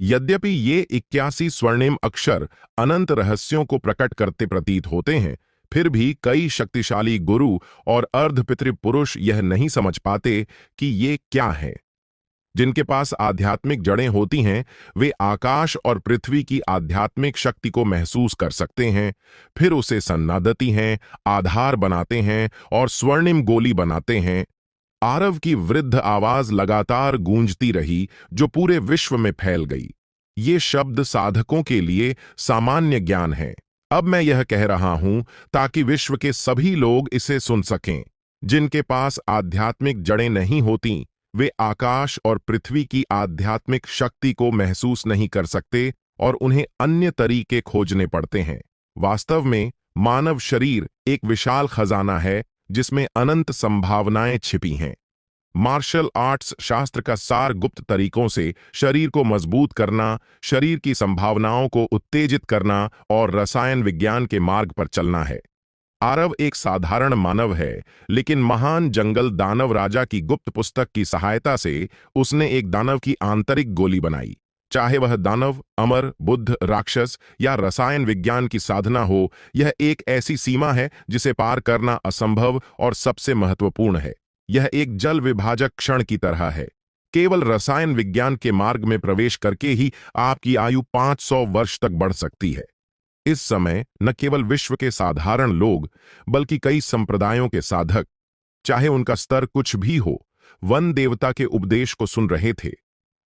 यद्यपि ये 81 स्वर्णिम अक्षर अनंत रहस्यों को प्रकट करते प्रतीत होते हैं, फिर भी कई शक्तिशाली गुरु और अर्धपितृ पुरुष यह नहीं समझ पाते कि ये क्या है। जिनके पास आध्यात्मिक जड़ें होती हैं, वे आकाश और पृथ्वी की आध्यात्मिक शक्ति को महसूस कर सकते हैं, फिर उसे सन्नादती हैं, आधार बनाते हैं और स्वर्णिम गोली बनाते हैं। आरव की वृद्ध आवाज लगातार गूंजती रही, जो पूरे विश्व में फैल गई। ये शब्द साधकों के लिए सामान्य ज्ञान है। अब मैं यह कह रहा हूं ताकि विश्व के सभी लोग इसे सुन सकें। जिनके पास आध्यात्मिक जड़ें नहीं होती, वे आकाश और पृथ्वी की आध्यात्मिक शक्ति को महसूस नहीं कर सकते और उन्हें अन्य तरीके खोजने पड़ते हैं। वास्तव में मानव शरीर एक विशाल खजाना है जिसमें अनंत संभावनाएं छिपी हैं। मार्शल आर्ट्स शास्त्र का सार गुप्त तरीकों से शरीर को मजबूत करना, शरीर की संभावनाओं को उत्तेजित करना और रसायन विज्ञान के मार्ग पर चलना है। आरव एक साधारण मानव है, लेकिन महान जंगल दानव राजा की गुप्त पुस्तक की सहायता से उसने एक दानव की आंतरिक गोली बनाई। चाहे वह दानव, अमर, बुद्ध, राक्षस या रसायन विज्ञान की साधना हो, यह एक ऐसी सीमा है जिसे पार करना असंभव और सबसे महत्वपूर्ण है। यह एक जल विभाजक क्षण की तरह है। केवल रसायन विज्ञान के मार्ग में प्रवेश करके ही आपकी आयु 500 वर्ष तक बढ़ सकती है। इस समय न केवल विश्व के साधारण लोग, बल्कि कई संप्रदायों के साधक, चाहे उनका स्तर कुछ भी हो, वन देवता के उपदेश को सुन रहे थे।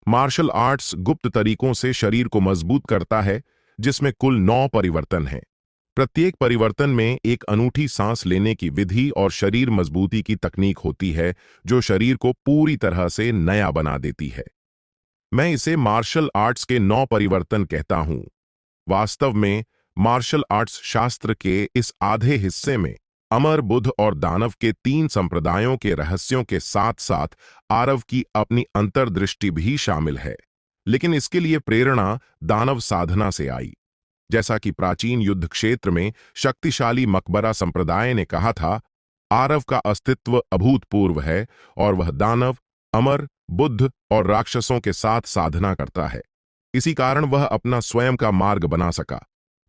मार्शल आर्ट्स गुप्त तरीकों से शरीर को मजबूत करता है, जिसमें कुल 9 परिवर्तन हैं। प्रत्येक परिवर्तन में एक अनूठी सांस लेने की विधि और शरीर मजबूती की तकनीक होती है, जो शरीर को पूरी तरह से नया बना देती है। मैं इसे मार्शल आर्ट्स के 9 परिवर्तन कहता हूं। वास्तव में मार्शल आर्ट्स शास्त्र के इस आधे हिस्से में अमर, बुद्ध और दानव के 3 संप्रदायों के रहस्यों के साथ साथ आरव की अपनी अंतर्दृष्टि भी शामिल है। लेकिन इसके लिए प्रेरणा दानव साधना से आई। जैसा कि प्राचीन युद्ध क्षेत्र में शक्तिशाली मकबरा संप्रदाय ने कहा था, आरव का अस्तित्व अभूतपूर्व है और वह दानव, अमर, बुद्ध और राक्षसों के साथ साधना करता है। इसी कारण वह अपना स्वयं का मार्ग बना सका।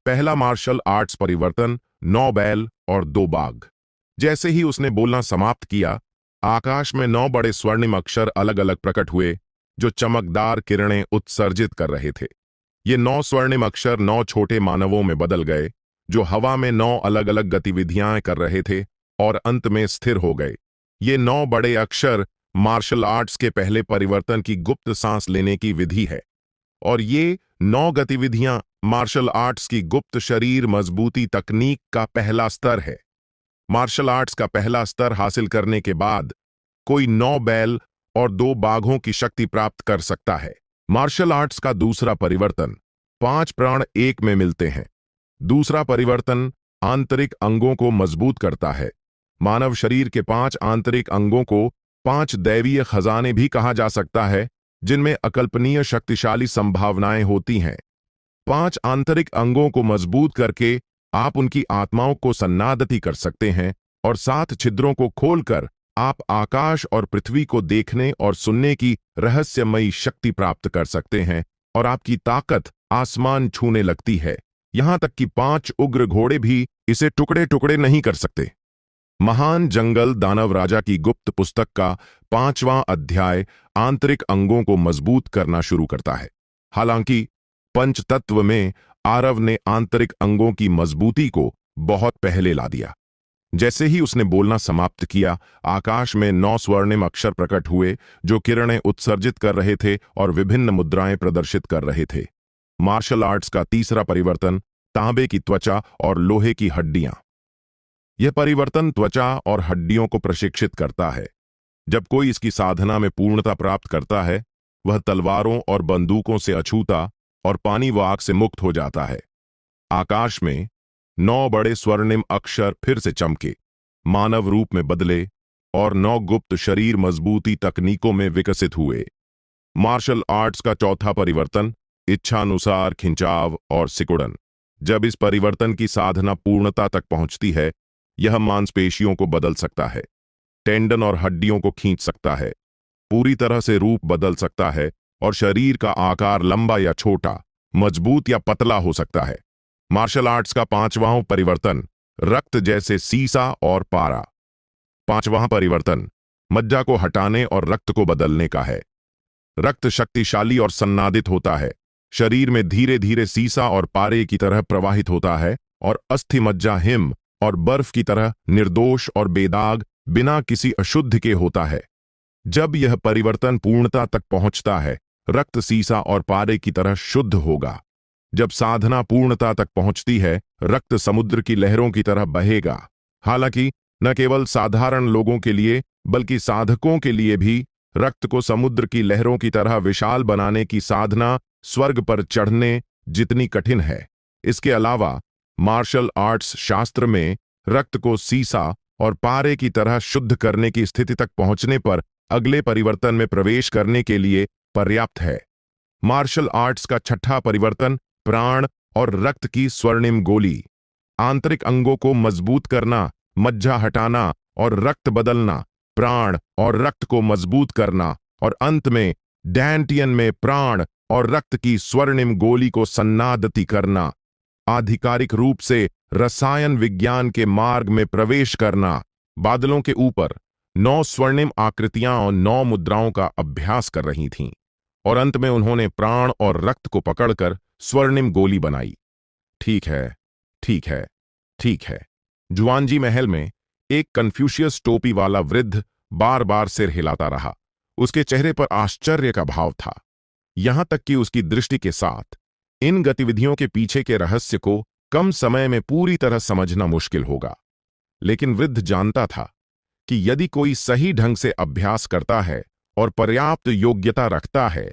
पहला मार्शल आर्ट्स परिवर्तन 9 बैल और 2 बाघ। जैसे ही उसने बोलना समाप्त किया, आकाश में 9 बड़े स्वर्णिम अक्षर अलग अलग प्रकट हुए, जो चमकदार किरणें उत्सर्जित कर रहे थे। ये 9 स्वर्णिम अक्षर 9 छोटे मानवों में बदल गए, जो हवा में 9 अलग अलग गतिविधियां कर रहे थे और अंत में स्थिर हो गए। ये 9 बड़े अक्षर मार्शल आर्ट्स के पहले परिवर्तन की गुप्त सांस लेने की विधि है, और ये 9 गतिविधियां मार्शल आर्ट्स की गुप्त शरीर मजबूती तकनीक का पहला स्तर है। मार्शल आर्ट्स का पहला स्तर हासिल करने के बाद कोई 9 बैल और 2 बाघों की शक्ति प्राप्त कर सकता है। मार्शल आर्ट्स का दूसरा परिवर्तन 5 प्राण एक में मिलते हैं। दूसरा परिवर्तन आंतरिक अंगों को मजबूत करता है। मानव शरीर के 5 आंतरिक अंगों को 5 दैवीय खजाने भी कहा जा सकता है, जिनमें अकल्पनीय शक्तिशाली संभावनाएं होती हैं। 5 आंतरिक अंगों को मजबूत करके आप उनकी आत्माओं को सन्नादती कर सकते हैं और 7 छिद्रों को खोलकर आप आकाश और पृथ्वी को देखने और सुनने की रहस्यमयी शक्ति प्राप्त कर सकते हैं, और आपकी ताकत आसमान छूने लगती है। यहां तक कि 5 उग्र घोड़े भी इसे टुकड़े टुकड़े नहीं कर सकते। महान जंगल दानव राजा की गुप्त पुस्तक का 5वां अध्याय आंतरिक अंगों को मजबूत करना शुरू करता है। हालांकि पंचतत्व में आरव ने आंतरिक अंगों की मजबूती को बहुत पहले ला दिया। जैसे ही उसने बोलना समाप्त किया, आकाश में 9 स्वर्णिम अक्षर प्रकट हुए, जो किरणें उत्सर्जित कर रहे थे और विभिन्न मुद्राएं प्रदर्शित कर रहे थे। मार्शल आर्ट्स का तीसरा परिवर्तन तांबे की त्वचा और लोहे की हड्डियां। यह परिवर्तन त्वचा और हड्डियों को प्रशिक्षित करता है। जब कोई इसकी साधना में पूर्णता प्राप्त करता है, वह तलवारों और बंदूकों से अछूता और पानी व आग से मुक्त हो जाता है। आकाश में 9 बड़े स्वर्णिम अक्षर फिर से चमके, मानव रूप में बदले और 9 गुप्त शरीर मजबूती तकनीकों में विकसित हुए। मार्शल आर्ट्स का चौथा परिवर्तन इच्छानुसार खिंचाव और सिकुड़न। जब इस परिवर्तन की साधना पूर्णता तक पहुंचती है, यह मांसपेशियों को बदल सकता है, टेंडन और हड्डियों को खींच सकता है, पूरी तरह से रूप बदल सकता है और शरीर का आकार लंबा या छोटा, मजबूत या पतला हो सकता है। मार्शल आर्ट्स का पांचवां परिवर्तन रक्त जैसे सीसा और पारा। पांचवां परिवर्तन मज्जा को हटाने और रक्त को बदलने का है। रक्त शक्तिशाली और सन्नादित होता है, शरीर में धीरे धीरे सीसा और पारे की तरह प्रवाहित होता है और अस्थि मज्जा हिम और बर्फ की तरह निर्दोष और बेदाग बिना किसी अशुद्ध के होता है। जब यह परिवर्तन पूर्णता तक पहुंचता है, रक्त सीसा और पारे की तरह शुद्ध होगा। जब साधना पूर्णता तक पहुंचती है, रक्त समुद्र की लहरों की तरह बहेगा। हालांकि न केवल साधारण लोगों के लिए बल्कि साधकों के लिए भी रक्त को समुद्र की लहरों की तरह विशाल बनाने की साधना स्वर्ग पर चढ़ने जितनी कठिन है। इसके अलावा मार्शल आर्ट्स शास्त्र में रक्त को सीसा और पारे की तरह शुद्ध करने की स्थिति तक पहुंचने पर अगले परिवर्तन में प्रवेश करने के लिए पर्याप्त है। मार्शल आर्ट्स का छठा परिवर्तन प्राण और रक्त की स्वर्णिम गोली। आंतरिक अंगों को मजबूत करना, मज्जा हटाना और रक्त बदलना, प्राण और रक्त को मजबूत करना और अंत में डैंटियन में प्राण और रक्त की स्वर्णिम गोली को सन्नादति करना। आधिकारिक रूप से रसायन विज्ञान के मार्ग में प्रवेश करना। बादलों के ऊपर 9 स्वर्णिम आकृतियां और 9 मुद्राओं का अभ्यास कर रही थीं और अंत में उन्होंने प्राण और रक्त को पकड़कर स्वर्णिम गोली बनाई। ठीक है, ठीक है, ठीक है। जुआनजी महल में एक कन्फ्यूशियस टोपी वाला वृद्ध बार बार सिर हिलाता रहा। उसके चेहरे पर आश्चर्य का भाव था, यहां तक कि उसकी दृष्टि के साथ इन गतिविधियों के पीछे के रहस्य को कम समय में पूरी तरह समझना मुश्किल होगा। लेकिन वृद्ध जानता था कि यदि कोई सही ढंग से अभ्यास करता है और पर्याप्त योग्यता रखता है,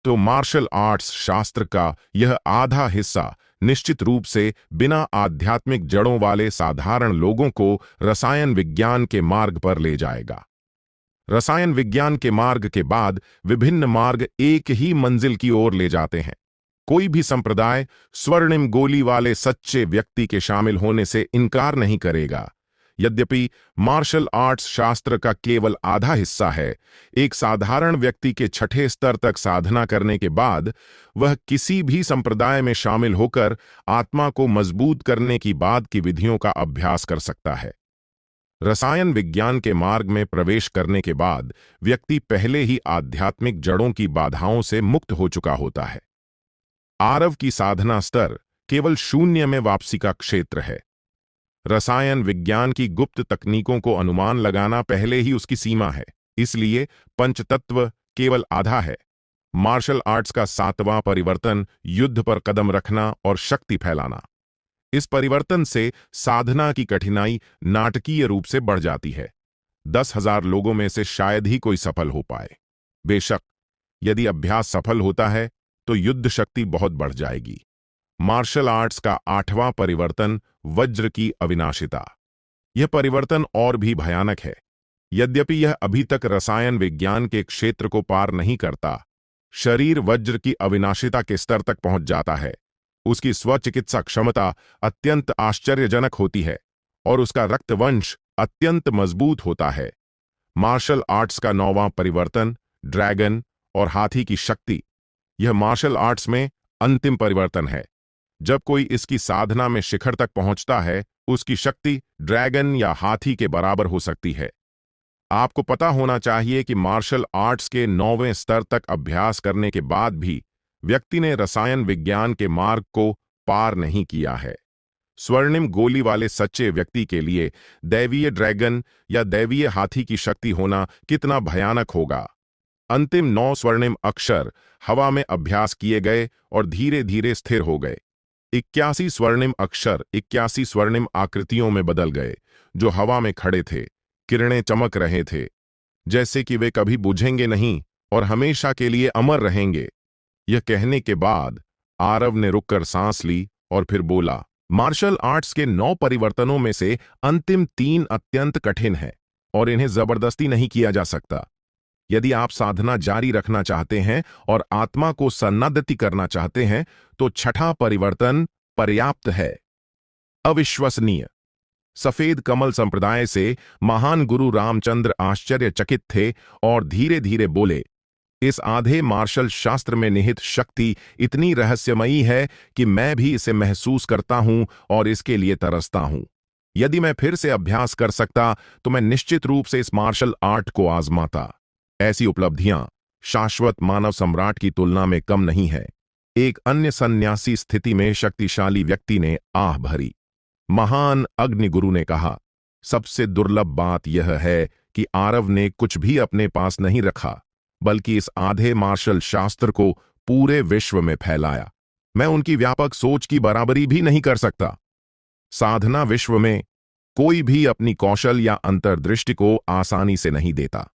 तो मार्शल आर्ट्स शास्त्र का यह आधा हिस्सा निश्चित रूप से बिना आध्यात्मिक जड़ों वाले साधारण लोगों को रसायन विज्ञान के मार्ग पर ले जाएगा। रसायन विज्ञान के मार्ग के बाद विभिन्न मार्ग एक ही मंजिल की ओर ले जाते हैं। कोई भी संप्रदाय स्वर्णिम गोली वाले सच्चे व्यक्ति के शामिल होने से इनकार नहीं करेगा। यद्यपि मार्शल आर्ट्स शास्त्र का केवल आधा हिस्सा है, एक साधारण व्यक्ति के छठे स्तर तक साधना करने के बाद वह किसी भी संप्रदाय में शामिल होकर आत्मा को मजबूत करने की बाद की विधियों का अभ्यास कर सकता है। रसायन विज्ञान के मार्ग में प्रवेश करने के बाद व्यक्ति पहले ही आध्यात्मिक जड़ों की बाधाओं से मुक्त हो चुका होता है। आरव की साधना स्तर केवल शून्य में वापसी का क्षेत्र है। रसायन विज्ञान की गुप्त तकनीकों को अनुमान लगाना पहले ही उसकी सीमा है, इसलिए पंचतत्व केवल आधा है। मार्शल आर्ट्स का 7वां परिवर्तन युद्ध पर कदम रखना और शक्ति फैलाना। इस परिवर्तन से साधना की कठिनाई नाटकीय रूप से बढ़ जाती है। 10,000 लोगों में से शायद ही कोई सफल हो पाए। बेशक यदि अभ्यास सफल होता है तो युद्ध शक्ति बहुत बढ़ जाएगी। मार्शल आर्ट्स का 8वां परिवर्तन वज्र की अविनाशिता। यह परिवर्तन और भी भयानक है। यद्यपि यह अभी तक रसायन विज्ञान के क्षेत्र को पार नहीं करता, शरीर वज्र की अविनाशिता के स्तर तक पहुंच जाता है। उसकी स्वचिकित्सा क्षमता अत्यंत आश्चर्यजनक होती है और उसका रक्तवंश अत्यंत मजबूत होता है। मार्शल आर्ट्स का 9वां परिवर्तन ड्रैगन और हाथी की शक्ति। यह मार्शल आर्ट्स में अंतिम परिवर्तन है। जब कोई इसकी साधना में शिखर तक पहुंचता है, उसकी शक्ति ड्रैगन या हाथी के बराबर हो सकती है। आपको पता होना चाहिए कि मार्शल आर्ट्स के 9वें स्तर तक अभ्यास करने के बाद भी व्यक्ति ने रसायन विज्ञान के मार्ग को पार नहीं किया है। स्वर्णिम गोली वाले सच्चे व्यक्ति के लिए दैवीय ड्रैगन या दैवीय हाथी की शक्ति होना कितना भयानक होगा। अंतिम 9 स्वर्णिम अक्षर हवा में अभ्यास किए गए और धीरे धीरे स्थिर हो गए। 81 स्वर्णिम अक्षर 81 स्वर्णिम आकृतियों में बदल गए, जो हवा में खड़े थे। किरणें चमक रहे थे, जैसे कि वे कभी बुझेंगे नहीं और हमेशा के लिए अमर रहेंगे। यह कहने के बाद आरव ने रुककर सांस ली और फिर बोला, मार्शल आर्ट्स के 9 परिवर्तनों में से अंतिम 3 अत्यंत कठिन हैं और इन्हें जबरदस्ती नहीं किया जा सकता। यदि आप साधना जारी रखना चाहते हैं और आत्मा को सन्नादित करना चाहते हैं तो छठा परिवर्तन पर्याप्त है। अविश्वसनीय। सफेद कमल संप्रदाय से महान गुरु रामचंद्र आश्चर्यचकित थे और धीरे धीरे बोले, इस आधे मार्शल शास्त्र में निहित शक्ति इतनी रहस्यमयी है कि मैं भी इसे महसूस करता हूं और इसके लिए तरसता हूं। यदि मैं फिर से अभ्यास कर सकता तो मैं निश्चित रूप से इस मार्शल आर्ट को आजमाता। ऐसी उपलब्धियां शाश्वत मानव सम्राट की तुलना में कम नहीं है। एक अन्य सन्यासी स्थिति में शक्तिशाली व्यक्ति ने आह भरी। महान अग्निगुरु ने कहा, सबसे दुर्लभ बात यह है कि आरव ने कुछ भी अपने पास नहीं रखा, बल्कि इस आधे मार्शल शास्त्र को पूरे विश्व में फैलाया। मैं उनकी व्यापक सोच की बराबरी भी नहीं कर सकता। साधना विश्व में कोई भी अपनी कौशल या अंतर्दृष्टि को आसानी से नहीं देता।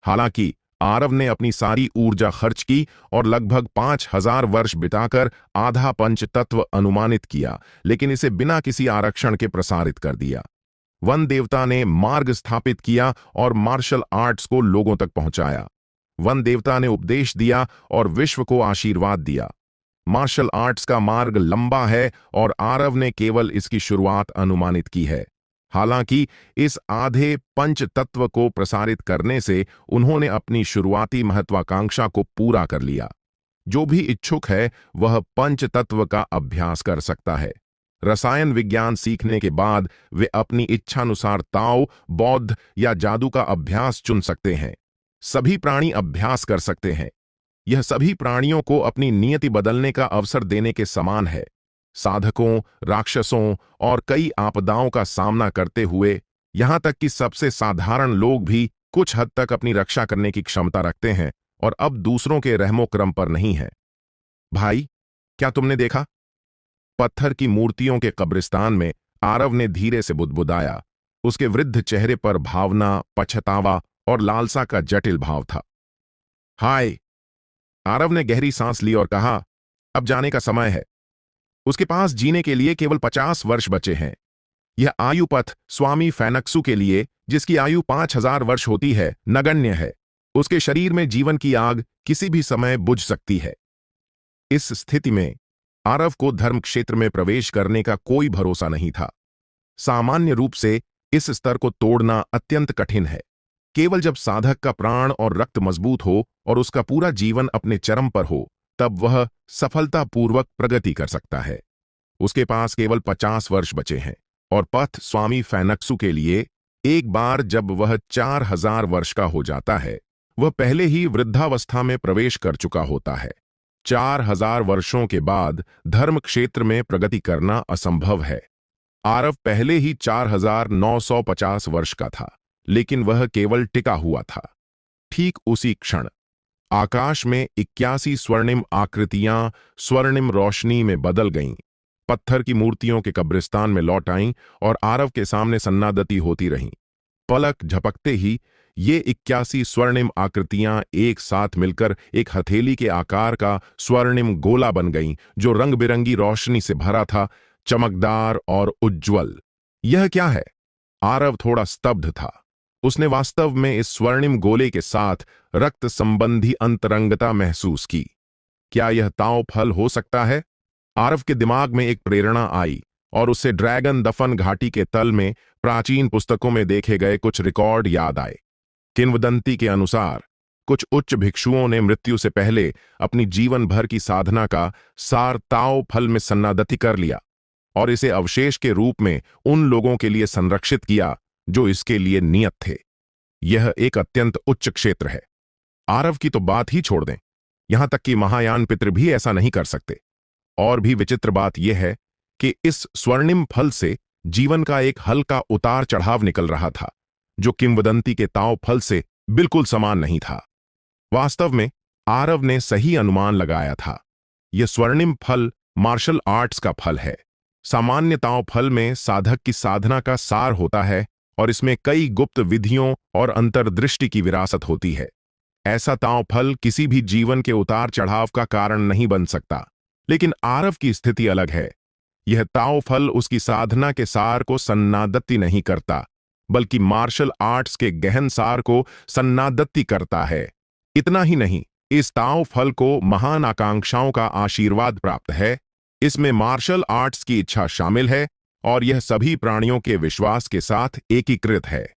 हालांकि आरव ने अपनी सारी ऊर्जा खर्च की और लगभग 5000 वर्ष बिताकर आधा पंच तत्व अनुमानित किया, लेकिन इसे बिना किसी आरक्षण के प्रसारित कर दिया। वन देवता ने मार्ग स्थापित किया और मार्शल आर्ट्स को लोगों तक पहुंचाया। वन देवता ने उपदेश दिया और विश्व को आशीर्वाद दिया। मार्शल आर्ट्स का मार्ग लंबा है और आरव ने केवल इसकी शुरुआत अनुमानित की है। हालांकि इस आधे पंच तत्व को प्रसारित करने से उन्होंने अपनी शुरुआती महत्वाकांक्षा को पूरा कर लिया। जो भी इच्छुक है वह पंच तत्व का अभ्यास कर सकता है। रसायन विज्ञान सीखने के बाद वे अपनी इच्छानुसार ताओ, बौद्ध या जादू का अभ्यास चुन सकते हैं। सभी प्राणी अभ्यास कर सकते हैं। यह सभी प्राणियों को अपनी नियति बदलने का अवसर देने के समान है। साधकों, राक्षसों और कई आपदाओं का सामना करते हुए यहां तक कि सबसे साधारण लोग भी कुछ हद तक अपनी रक्षा करने की क्षमता रखते हैं और अब दूसरों के रहमो-क्रम पर नहीं है। भाई, क्या तुमने देखा? पत्थर की मूर्तियों के कब्रिस्तान में आरव ने धीरे से बुदबुदाया। उसके वृद्ध चेहरे पर भावना, पछतावा और लालसा का जटिल भाव था। हाय! आरव ने गहरी सांस ली और कहा, अब जाने का समय है। उसके पास जीने के लिए केवल 50 वर्ष बचे हैं। यह आयुपथ स्वामी फैनक्सु के लिए, जिसकी आयु 5000 वर्ष होती है, नगण्य है। उसके शरीर में जीवन की आग किसी भी समय बुझ सकती है। इस स्थिति में आरव को धर्म क्षेत्र में प्रवेश करने का कोई भरोसा नहीं था। सामान्य रूप से इस स्तर को तोड़ना अत्यंत कठिन है। केवल जब साधक का प्राण और रक्त मजबूत हो और उसका पूरा जीवन अपने चरम पर हो, तब वह सफलतापूर्वक प्रगति कर सकता है। उसके पास केवल 50 वर्ष बचे हैं और पथ स्वामी फैनक्सु के लिए, एक बार जब वह 4000 वर्ष का हो जाता है, वह पहले ही वृद्धावस्था में प्रवेश कर चुका होता है। 4000 वर्षों के बाद धर्म क्षेत्र में प्रगति करना असंभव है। आरव पहले ही 4950 वर्ष का था, लेकिन वह केवल टिका हुआ था। ठीक उसी क्षण आकाश में 81 स्वर्णिम आकृतियां स्वर्णिम रोशनी में बदल गईं, पत्थर की मूर्तियों के कब्रिस्तान में लौट आईं और आरव के सामने सन्नादती होती रहीं। पलक झपकते ही ये 81 स्वर्णिम आकृतियां एक साथ मिलकर एक हथेली के आकार का स्वर्णिम गोला बन गईं, जो रंग बिरंगी रोशनी से भरा था, चमकदार और उज्ज्वल। यह क्या है? आरव थोड़ा स्तब्ध था। उसने वास्तव में इस स्वर्णिम गोले के साथ रक्त संबंधी अंतरंगता महसूस की। क्या यह ताओ फल हो सकता है? आरव के दिमाग में एक प्रेरणा आई और उसे ड्रैगन दफन घाटी के तल में प्राचीन पुस्तकों में देखे गए कुछ रिकॉर्ड याद आए। किंवदंती के अनुसार कुछ उच्च भिक्षुओं ने मृत्यु से पहले अपनी जीवन भर की साधना का सार ताओ फल में सन्नादती कर लिया और इसे अवशेष के रूप में उन लोगों के लिए संरक्षित किया जो इसके लिए नियत थे। यह एक अत्यंत उच्च क्षेत्र है। आरव की तो बात ही छोड़ दें, यहां तक कि महायान पितृ भी ऐसा नहीं कर सकते। और भी विचित्र बात यह है कि इस स्वर्णिम फल से जीवन का एक हल्का उतार चढ़ाव निकल रहा था, जो किंवदंती के ताओ फल से बिल्कुल समान नहीं था। वास्तव में आरव ने सही अनुमान लगाया था। यह स्वर्णिम फल मार्शल आर्ट्स का फल है। सामान्य ताओ फल में साधक की साधना का सार होता है और इसमें कई गुप्त विधियों और अंतर्दृष्टि की विरासत होती है। ऐसा ताओ फल किसी भी जीवन के उतार चढ़ाव का कारण नहीं बन सकता, लेकिन आरव की स्थिति अलग है। यह ताओ फल उसकी साधना के सार को सन्नादत्ती नहीं करता, बल्कि मार्शल आर्ट्स के गहन सार को सन्नादत्ती करता है। इतना ही नहीं, इस ताओ फल को महान आकांक्षाओं का आशीर्वाद प्राप्त है। इसमें मार्शल आर्ट्स की इच्छा शामिल है और यह सभी प्राणियों के विश्वास के साथ एकीकृत है।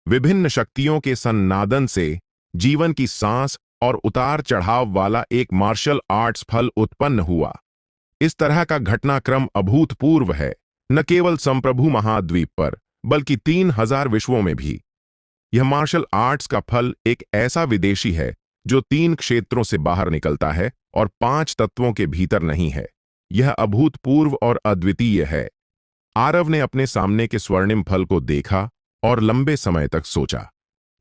विभिन्न शक्तियों के सन्नादन से जीवन की सांस और उतार चढ़ाव वाला एक मार्शल आर्ट्स फल उत्पन्न हुआ। इस तरह का घटनाक्रम अभूतपूर्व है, न केवल संप्रभु महाद्वीप पर बल्कि 3000 विश्वों में भी। यह मार्शल आर्ट्स का फल एक ऐसा विदेशी है जो 3 क्षेत्रों से बाहर निकलता है और 5 तत्वों के भीतर नहीं है। यह अभूतपूर्व और अद्वितीय है। आरव ने अपने सामने के स्वर्णिम फल को देखा और लंबे समय तक सोचा,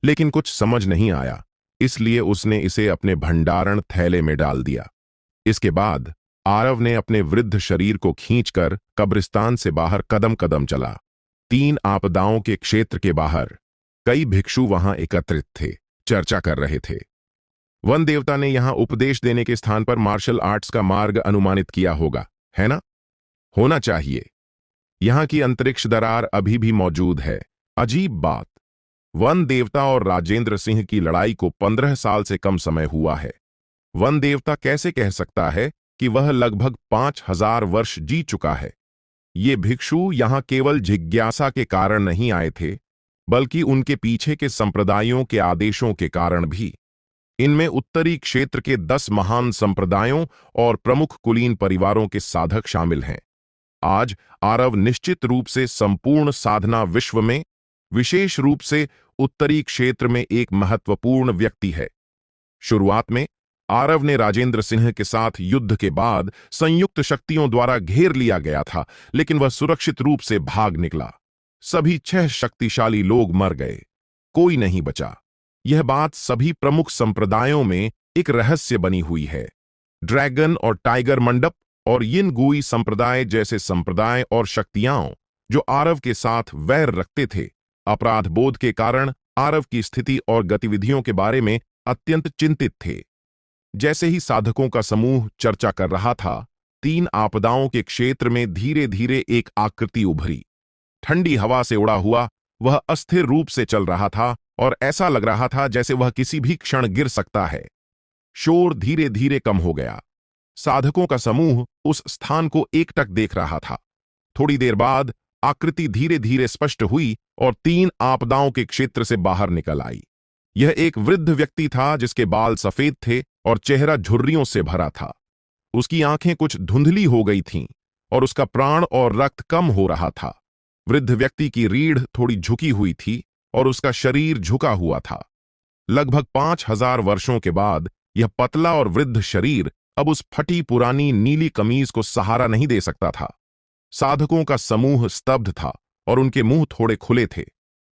लेकिन कुछ समझ नहीं आया, इसलिए उसने इसे अपने भंडारण थैले में डाल दिया। इसके बाद आरव ने अपने वृद्ध शरीर को खींचकर कब्रिस्तान से बाहर कदम कदम चला। 3 आपदाओं के क्षेत्र के बाहर कई भिक्षु वहां एकत्रित थे, चर्चा कर रहे थे। वन देवता ने यहां उपदेश देने के स्थान पर मार्शल आर्ट्स का मार्ग अनुमानित किया होगा, है ना? होना चाहिए। यहां की अंतरिक्ष दरार अभी भी मौजूद है। अजीब बात, वन देवता और राजेंद्र सिंह की लड़ाई को 15 साल से कम समय हुआ है। वन देवता कैसे कह सकता है कि वह लगभग 5000 वर्ष जी चुका है? ये भिक्षु यहां केवल जिज्ञासा के कारण नहीं आए थे, बल्कि उनके पीछे के संप्रदायों के आदेशों के कारण भी। इनमें उत्तरी क्षेत्र के 10 महान संप्रदायों और प्रमुख कुलीन परिवारों के साधक शामिल हैं। आज आरव निश्चित रूप से संपूर्ण साधना विश्व में, विशेष रूप से उत्तरी क्षेत्र में एक महत्वपूर्ण व्यक्ति है। शुरुआत में आरव ने राजेंद्र सिंह के साथ युद्ध के बाद संयुक्त शक्तियों द्वारा घेर लिया गया था, लेकिन वह सुरक्षित रूप से भाग निकला। सभी 6 शक्तिशाली लोग मर गए, कोई नहीं बचा। यह बात सभी प्रमुख संप्रदायों में एक रहस्य बनी हुई है। ड्रैगन और टाइगर मंडप और यिन गुई संप्रदाय जैसे संप्रदाय और शक्तियां जो आरव के साथ वैर रखते थे, अपराध बोध के कारण आरव की स्थिति और गतिविधियों के बारे में अत्यंत चिंतित थे। जैसे ही साधकों का समूह चर्चा कर रहा था, 3 आपदाओं के क्षेत्र में धीरे धीरे एक आकृति उभरी। ठंडी हवा से उड़ा हुआ वह अस्थिर रूप से चल रहा था और ऐसा लग रहा था जैसे वह किसी भी क्षण गिर सकता है। शोर धीरे धीरे कम हो गया। साधकों का समूह उस स्थान को एकटक देख रहा था। थोड़ी देर बाद आकृति धीरे धीरे स्पष्ट हुई और 3 आपदाओं के क्षेत्र से बाहर निकल आई। यह एक वृद्ध व्यक्ति था जिसके बाल सफेद थे और चेहरा झुर्रियों से भरा था। उसकी आंखें कुछ धुंधली हो गई थीं और उसका प्राण और रक्त कम हो रहा था। वृद्ध व्यक्ति की रीढ़ थोड़ी झुकी हुई थी और उसका शरीर झुका हुआ था। लगभग 5000 वर्षों के बाद यह पतला और वृद्ध शरीर अब उस फटी पुरानी नीली कमीज को सहारा नहीं दे सकता था। साधकों का समूह स्तब्ध था और उनके मुंह थोड़े खुले थे।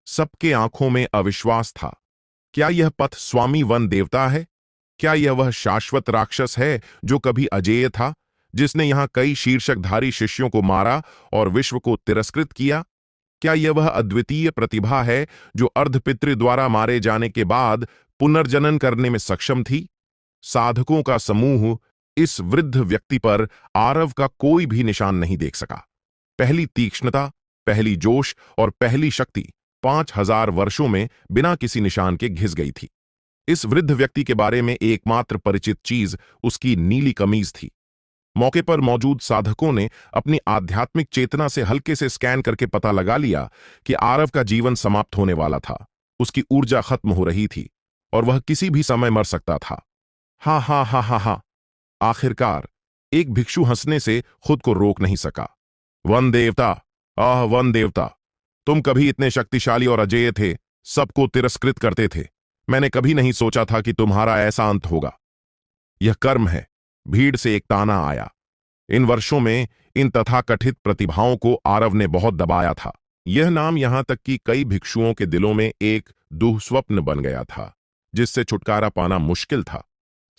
सबके आंखों में अविश्वास था। क्या यह पथ स्वामी वन देवता है? क्या यह वह शाश्वत राक्षस है जो कभी अजेय था, जिसने यहां कई शीर्षकधारी शिष्यों को मारा और विश्व को तिरस्कृत किया? क्या यह वह अद्वितीय प्रतिभा है जो अर्धपितृ द्वारा मारे जाने के बाद पुनर्जनन करने में सक्षम थी? साधकों का समूह इस वृद्ध व्यक्ति पर आरव का कोई भी निशान नहीं देख सका। पहली तीक्ष्णता, पहली जोश और पहली शक्ति 5000 वर्षों में बिना किसी निशान के घिस गई थी। इस वृद्ध व्यक्ति के बारे में एकमात्र परिचित चीज उसकी नीली कमीज थी। मौके पर मौजूद साधकों ने अपनी आध्यात्मिक चेतना से हल्के से स्कैन करके पता लगा लिया कि आरव का जीवन समाप्त होने वाला था। उसकी ऊर्जा खत्म हो रही थी और वह किसी भी समय मर सकता था। हा हा हा हा हा। आखिरकार एक भिक्षु हंसने से खुद को रोक नहीं सका। वन देवता, आह वन देवता, तुम कभी इतने शक्तिशाली और अजेय थे, सबको तिरस्कृत करते थे। मैंने कभी नहीं सोचा था कि तुम्हारा ऐसा अंत होगा। यह कर्म है, भीड़ से एक ताना आया। इन वर्षों में इन तथाकथित प्रतिभाओं को आरव ने बहुत दबाया था। यह नाम यहां तक कि कई भिक्षुओं के दिलों में एक दुःस्वप्न बन गया था, जिससे छुटकारा पाना मुश्किल था।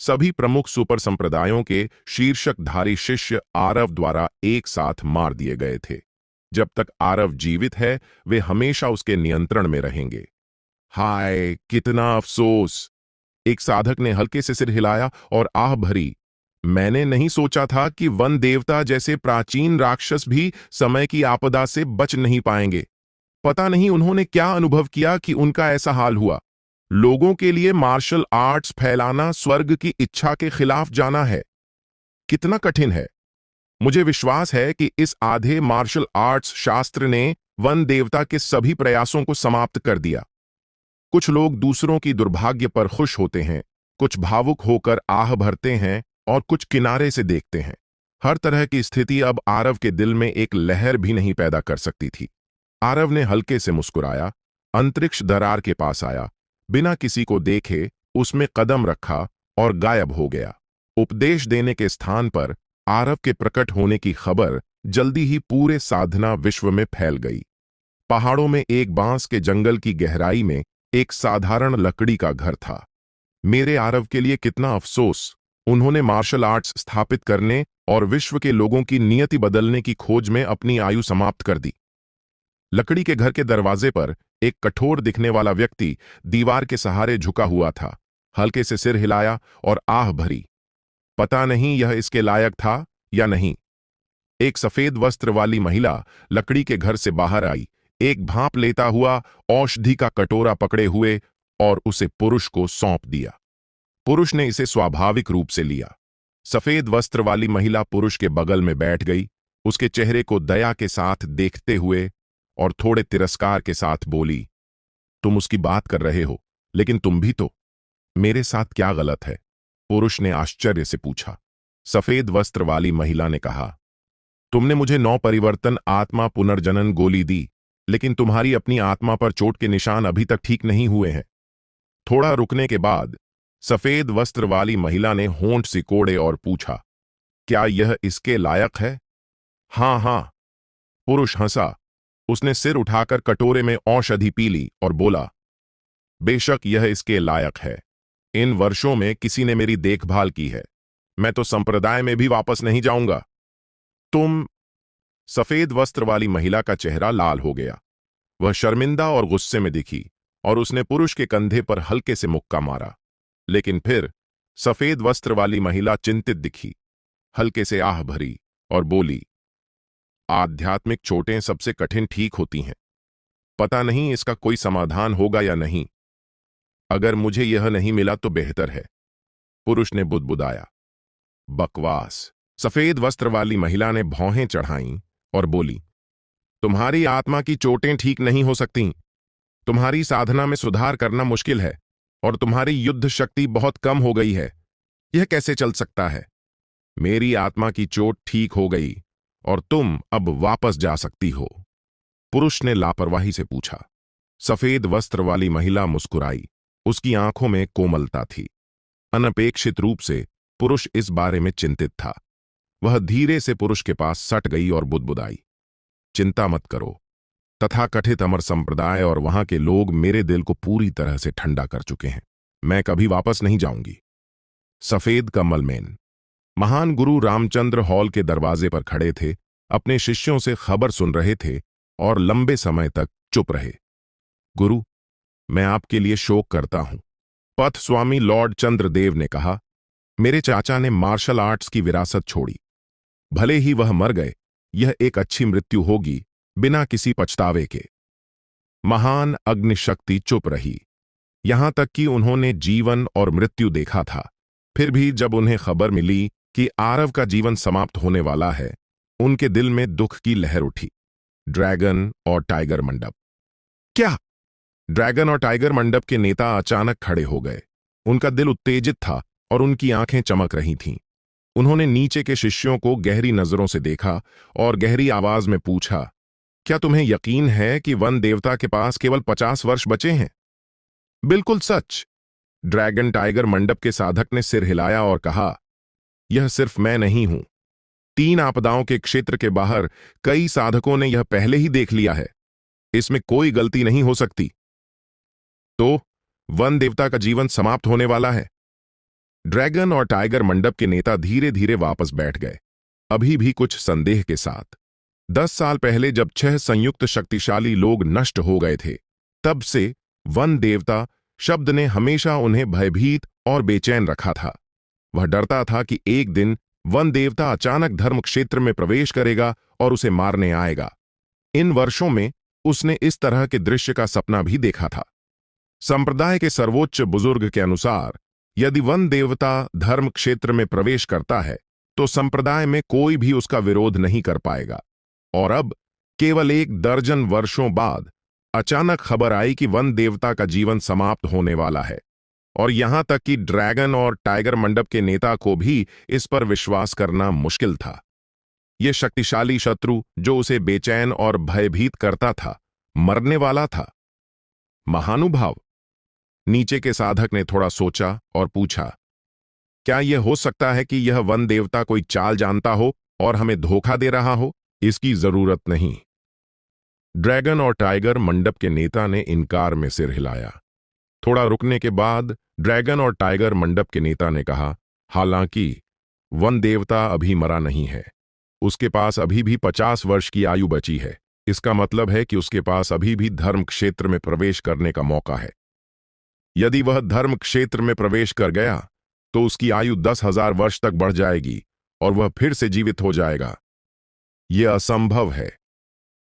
सभी प्रमुख सुपर संप्रदायों के शीर्षकधारी शिष्य आरव द्वारा एक साथ मार दिए गए थे। जब तक आरव जीवित है, वे हमेशा उसके नियंत्रण में रहेंगे। हाय, कितना अफसोस! एक साधक ने हल्के से सिर हिलाया और आह भरी। मैंने नहीं सोचा था कि वन देवता जैसे प्राचीन राक्षस भी समय की आपदा से बच नहीं पाएंगे। पता नहीं उन्होंने क्या अनुभव किया कि उनका ऐसा हाल हुआ। लोगों के लिए मार्शल आर्ट्स फैलाना स्वर्ग की इच्छा के खिलाफ जाना है। कितना कठिन है। मुझे विश्वास है कि इस आधे मार्शल आर्ट्स शास्त्र ने वन देवता के सभी प्रयासों को समाप्त कर दिया। कुछ लोग दूसरों की दुर्भाग्य पर खुश होते हैं, कुछ भावुक होकर आह भरते हैं और कुछ किनारे से देखते हैं। हर तरह की स्थिति अब आरव के दिल में एक लहर भी नहीं पैदा कर सकती थी। आरव ने हल्के से मुस्कुराया, अंतरिक्ष दरार के पास आया, बिना किसी को देखे उसमें कदम रखा और गायब हो गया। उपदेश देने के स्थान पर आरव के प्रकट होने की खबर जल्दी ही पूरे साधना विश्व में फैल गई। पहाड़ों में एक बांस के जंगल की गहराई में एक साधारण लकड़ी का घर था। मेरे आरव के लिए कितना अफसोस, उन्होंने मार्शल आर्ट्स स्थापित करने और विश्व के लोगों की नियति बदलने की खोज में अपनी आयु समाप्त कर दी। लकड़ी के घर के दरवाजे पर एक कठोर दिखने वाला व्यक्ति दीवार के सहारे झुका हुआ था, हल्के से सिर हिलाया और आह भरी। पता नहीं यह इसके लायक था या नहीं। एक सफेद वस्त्र वाली महिला लकड़ी के घर से बाहर आई, एक भांप लेता हुआ औषधि का कटोरा पकड़े हुए, और उसे पुरुष को सौंप दिया। पुरुष ने इसे स्वाभाविक रूप से लिया। सफेद वस्त्र वाली महिला पुरुष के बगल में बैठ गई, उसके चेहरे को दया के साथ देखते हुए और थोड़े तिरस्कार के साथ बोली, तुम उसकी बात कर रहे हो, लेकिन तुम भी तो। मेरे साथ क्या गलत है? पुरुष ने आश्चर्य से पूछा। सफेद वस्त्र वाली महिला ने कहा, तुमने मुझे 9 परिवर्तन आत्मा पुनर्जनन गोली दी, लेकिन तुम्हारी अपनी आत्मा पर चोट के निशान अभी तक ठीक नहीं हुए हैं। थोड़ा रुकने के बाद सफेद वस्त्र वाली महिला ने होंठ सिकोड़े और पूछा, क्या यह इसके लायक है? हां हां, पुरुष हंसा। उसने सिर उठाकर कटोरे में औषधि पी ली और बोला, बेशक यह इसके लायक है। इन वर्षों में किसी ने मेरी देखभाल की है। मैं तो संप्रदाय में भी वापस नहीं जाऊंगा। तुम। सफेद वस्त्र वाली महिला का चेहरा लाल हो गया। वह शर्मिंदा और गुस्से में दिखी और उसने पुरुष के कंधे पर हल्के से मुक्का मारा। लेकिन फिर सफेद वस्त्र वाली महिला चिंतित दिखी, हल्के से आह भरी और बोली, आध्यात्मिक चोटें सबसे कठिन ठीक होती हैं। पता नहीं इसका कोई समाधान होगा या नहीं। अगर मुझे यह नहीं मिला तो बेहतर है। पुरुष ने बुदबुदाया। बकवास। सफेद वस्त्र वाली महिला ने भौहें चढ़ाईं और बोली, तुम्हारी आत्मा की चोटें ठीक नहीं हो सकती। तुम्हारी साधना में सुधार करना मुश्किल है और तुम्हारी युद्ध शक्ति बहुत कम हो गई है। यह कैसे चल सकता है? मेरी आत्मा की चोट ठीक हो गई और तुम अब वापस जा सकती हो। पुरुष ने लापरवाही से पूछा। सफेद वस्त्र वाली महिला मुस्कुराई। उसकी आंखों में कोमलता थी। अनपेक्षित रूप से पुरुष इस बारे में चिंतित था। वह धीरे से पुरुष के पास सट गई और बुदबुदाई, चिंता मत करो। तथाकथित अमर संप्रदाय और वहां के लोग मेरे दिल को पूरी तरह से ठंडा कर चुके हैं। मैं कभी वापस नहीं जाऊंगी। सफेद कमल मेन। महान गुरु रामचंद्र हॉल के दरवाजे पर खड़े थे, अपने शिष्यों से खबर सुन रहे थे और लंबे समय तक चुप रहे। गुरु, मैं आपके लिए शोक करता हूं। पथ स्वामी लॉर्ड चंद्रदेव ने कहा, मेरे चाचा ने मार्शल आर्ट्स की विरासत छोड़ी। भले ही वह मर गए, यह एक अच्छी मृत्यु होगी, बिना किसी पछतावे के। महान अग्निशक्ति चुप रही। यहां तक कि उन्होंने जीवन और मृत्यु देखा था। फिर भी जब उन्हें खबर मिली कि आरव का जीवन समाप्त होने वाला है, उनके दिल में दुख की लहर उठी। ड्रैगन और टाइगर मंडप। क्या? ड्रैगन और टाइगर मंडप के नेता अचानक खड़े हो गए। उनका दिल उत्तेजित था और उनकी आंखें चमक रही थीं। उन्होंने नीचे के शिष्यों को गहरी नजरों से देखा और गहरी आवाज में पूछा, क्या तुम्हें यकीन है कि वन देवता के पास केवल 50 वर्ष बचे हैं? बिल्कुल सच। ड्रैगन टाइगर मंडप के साधक ने सिर हिलाया और कहा, यह सिर्फ मैं नहीं हूं। 3 आपदाओं के क्षेत्र के बाहर कई साधकों ने यह पहले ही देख लिया है। इसमें कोई गलती नहीं हो सकती। तो वन देवता का जीवन समाप्त होने वाला है। ड्रैगन और टाइगर मंडप के नेता धीरे धीरे वापस बैठ गए, अभी भी कुछ संदेह के साथ। 10 साल पहले जब 6 संयुक्त शक्तिशाली लोग नष्ट हो गए थे, तब से वन देवता शब्द ने हमेशा उन्हें भयभीत और बेचैन रखा था। वह डरता था कि एक दिन वन देवता अचानक धर्म क्षेत्र में प्रवेश करेगा और उसे मारने आएगा। इन वर्षों में उसने इस तरह के दृश्य का सपना भी देखा था। संप्रदाय के सर्वोच्च बुजुर्ग के अनुसार, यदि वन देवता धर्म क्षेत्र में प्रवेश करता है तो संप्रदाय में कोई भी उसका विरोध नहीं कर पाएगा। और अब केवल 1 दर्जन वर्षों बाद अचानक खबर आई कि वन देवता का जीवन समाप्त होने वाला है। और यहां तक कि ड्रैगन और टाइगर मंडप के नेता को भी इस पर विश्वास करना मुश्किल था। यह शक्तिशाली शत्रु जो उसे बेचैन और भयभीत करता था, मरने वाला था। महानुभाव, नीचे के साधक ने थोड़ा सोचा और पूछा, क्या यह हो सकता है कि यह वन देवता कोई चाल जानता हो और हमें धोखा दे रहा हो? इसकी जरूरत नहीं। ड्रैगन और टाइगर मंडप के नेता ने इनकार में सिर हिलाया। थोड़ा रुकने के बाद ड्रैगन और टाइगर मंडप के नेता ने कहा, हालांकि वन देवता अभी मरा नहीं है। उसके पास अभी भी 50 वर्ष की आयु बची है। इसका मतलब है कि उसके पास अभी भी धर्म क्षेत्र में प्रवेश करने का मौका है। यदि वह धर्म क्षेत्र में प्रवेश कर गया तो उसकी आयु 10,000 वर्ष तक बढ़ जाएगी और वह फिर से जीवित हो जाएगा। यह असंभव है।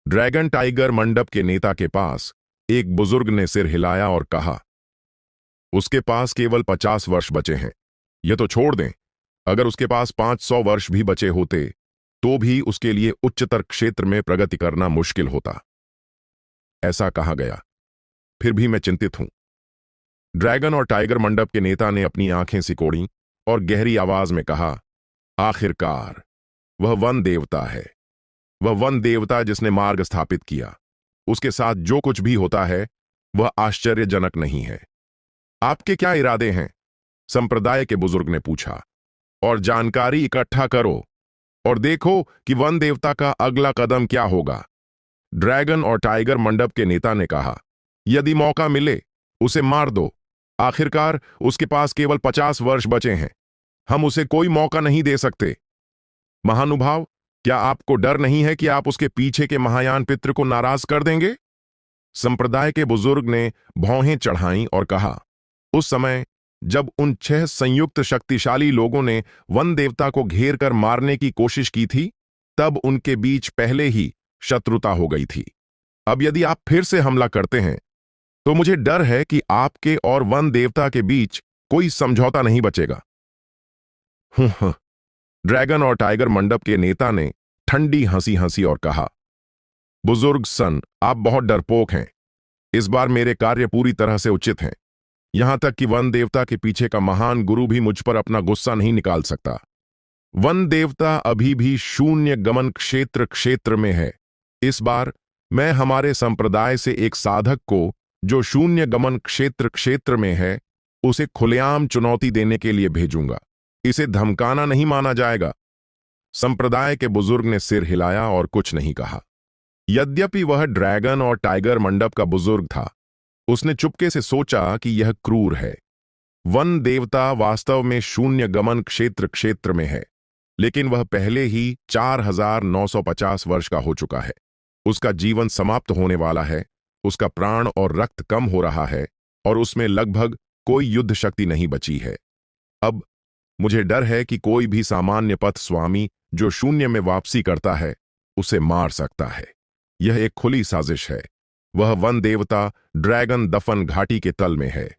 ड्रैगन टाइगर मंडप के नेता के पास एक बुजुर्ग ने सिर हिलाया और कहा, उसके पास केवल 50 वर्ष बचे हैं। यह तो छोड़ दें, अगर उसके पास 500 वर्ष भी बचे होते तो भी उसके लिए उच्चतर क्षेत्र में प्रगति करना मुश्किल होता। ऐसा कहा गया। फिर भी मैं चिंतित हूं। ड्रैगन और टाइगर मंडप के नेता ने अपनी आंखें सिकोड़ी और गहरी आवाज में कहा, आखिरकार वह वन देवता है। वह वन देवता जिसने मार्ग स्थापित किया। उसके साथ जो कुछ भी होता है वह आश्चर्यजनक नहीं है। आपके क्या इरादे हैं? संप्रदाय के बुजुर्ग ने पूछा। और जानकारी इकट्ठा करो और देखो कि वन देवता का अगला कदम क्या होगा। ड्रैगन और टाइगर मंडप के नेता ने कहा, यदि मौका मिले उसे मार दो। आखिरकार उसके पास केवल 50 वर्ष बचे हैं। हम उसे कोई मौका नहीं दे सकते। महानुभाव, क्या आपको डर नहीं है कि आप उसके पीछे के महायान पितृ को नाराज कर देंगे? संप्रदाय के बुजुर्ग ने भौहें चढ़ाईं और कहा, उस समय जब उन 6 संयुक्त शक्तिशाली लोगों ने वन देवता को घेर कर मारने की कोशिश की थी, तब उनके बीच पहले ही शत्रुता हो गई थी। अब यदि आप फिर से हमला करते हैं तो मुझे डर है कि आपके और वन देवता के बीच कोई समझौता नहीं बचेगा। ड्रैगन और टाइगर मंडप के नेता ने ठंडी हंसी हंसी और कहा, बुजुर्ग सन, आप बहुत डरपोक हैं। इस बार मेरे कार्य पूरी तरह से उचित हैं। यहां तक कि वन देवता के पीछे का महान गुरु भी मुझ पर अपना गुस्सा नहीं निकाल सकता। वन देवता अभी भी शून्य गमन क्षेत्र में है। इस बार मैं हमारे संप्रदाय से एक साधक को जो शून्य गमन क्षेत्र में है उसे खुलेआम चुनौती देने के लिए भेजूंगा। इसे धमकाना नहीं माना जाएगा। संप्रदाय के बुजुर्ग ने सिर हिलाया और कुछ नहीं कहा। यद्यपि वह ड्रैगन और टाइगर मंडप का बुजुर्ग था, उसने चुपके से सोचा कि यह क्रूर है। वन देवता वास्तव में शून्य गमन क्षेत्र में है, लेकिन वह पहले ही 4,950 वर्ष का हो चुका है। उसका जीवन समाप्त होने वाला है। उसका प्राण और रक्त कम हो रहा है और उसमें लगभग कोई युद्ध शक्ति नहीं बची है। अब मुझे डर है कि कोई भी सामान्य पथ स्वामी जो शून्य में वापसी करता है उसे मार सकता है। यह एक खुली साजिश है। वह वन देवता ड्रैगन दफन घाटी के तल में है।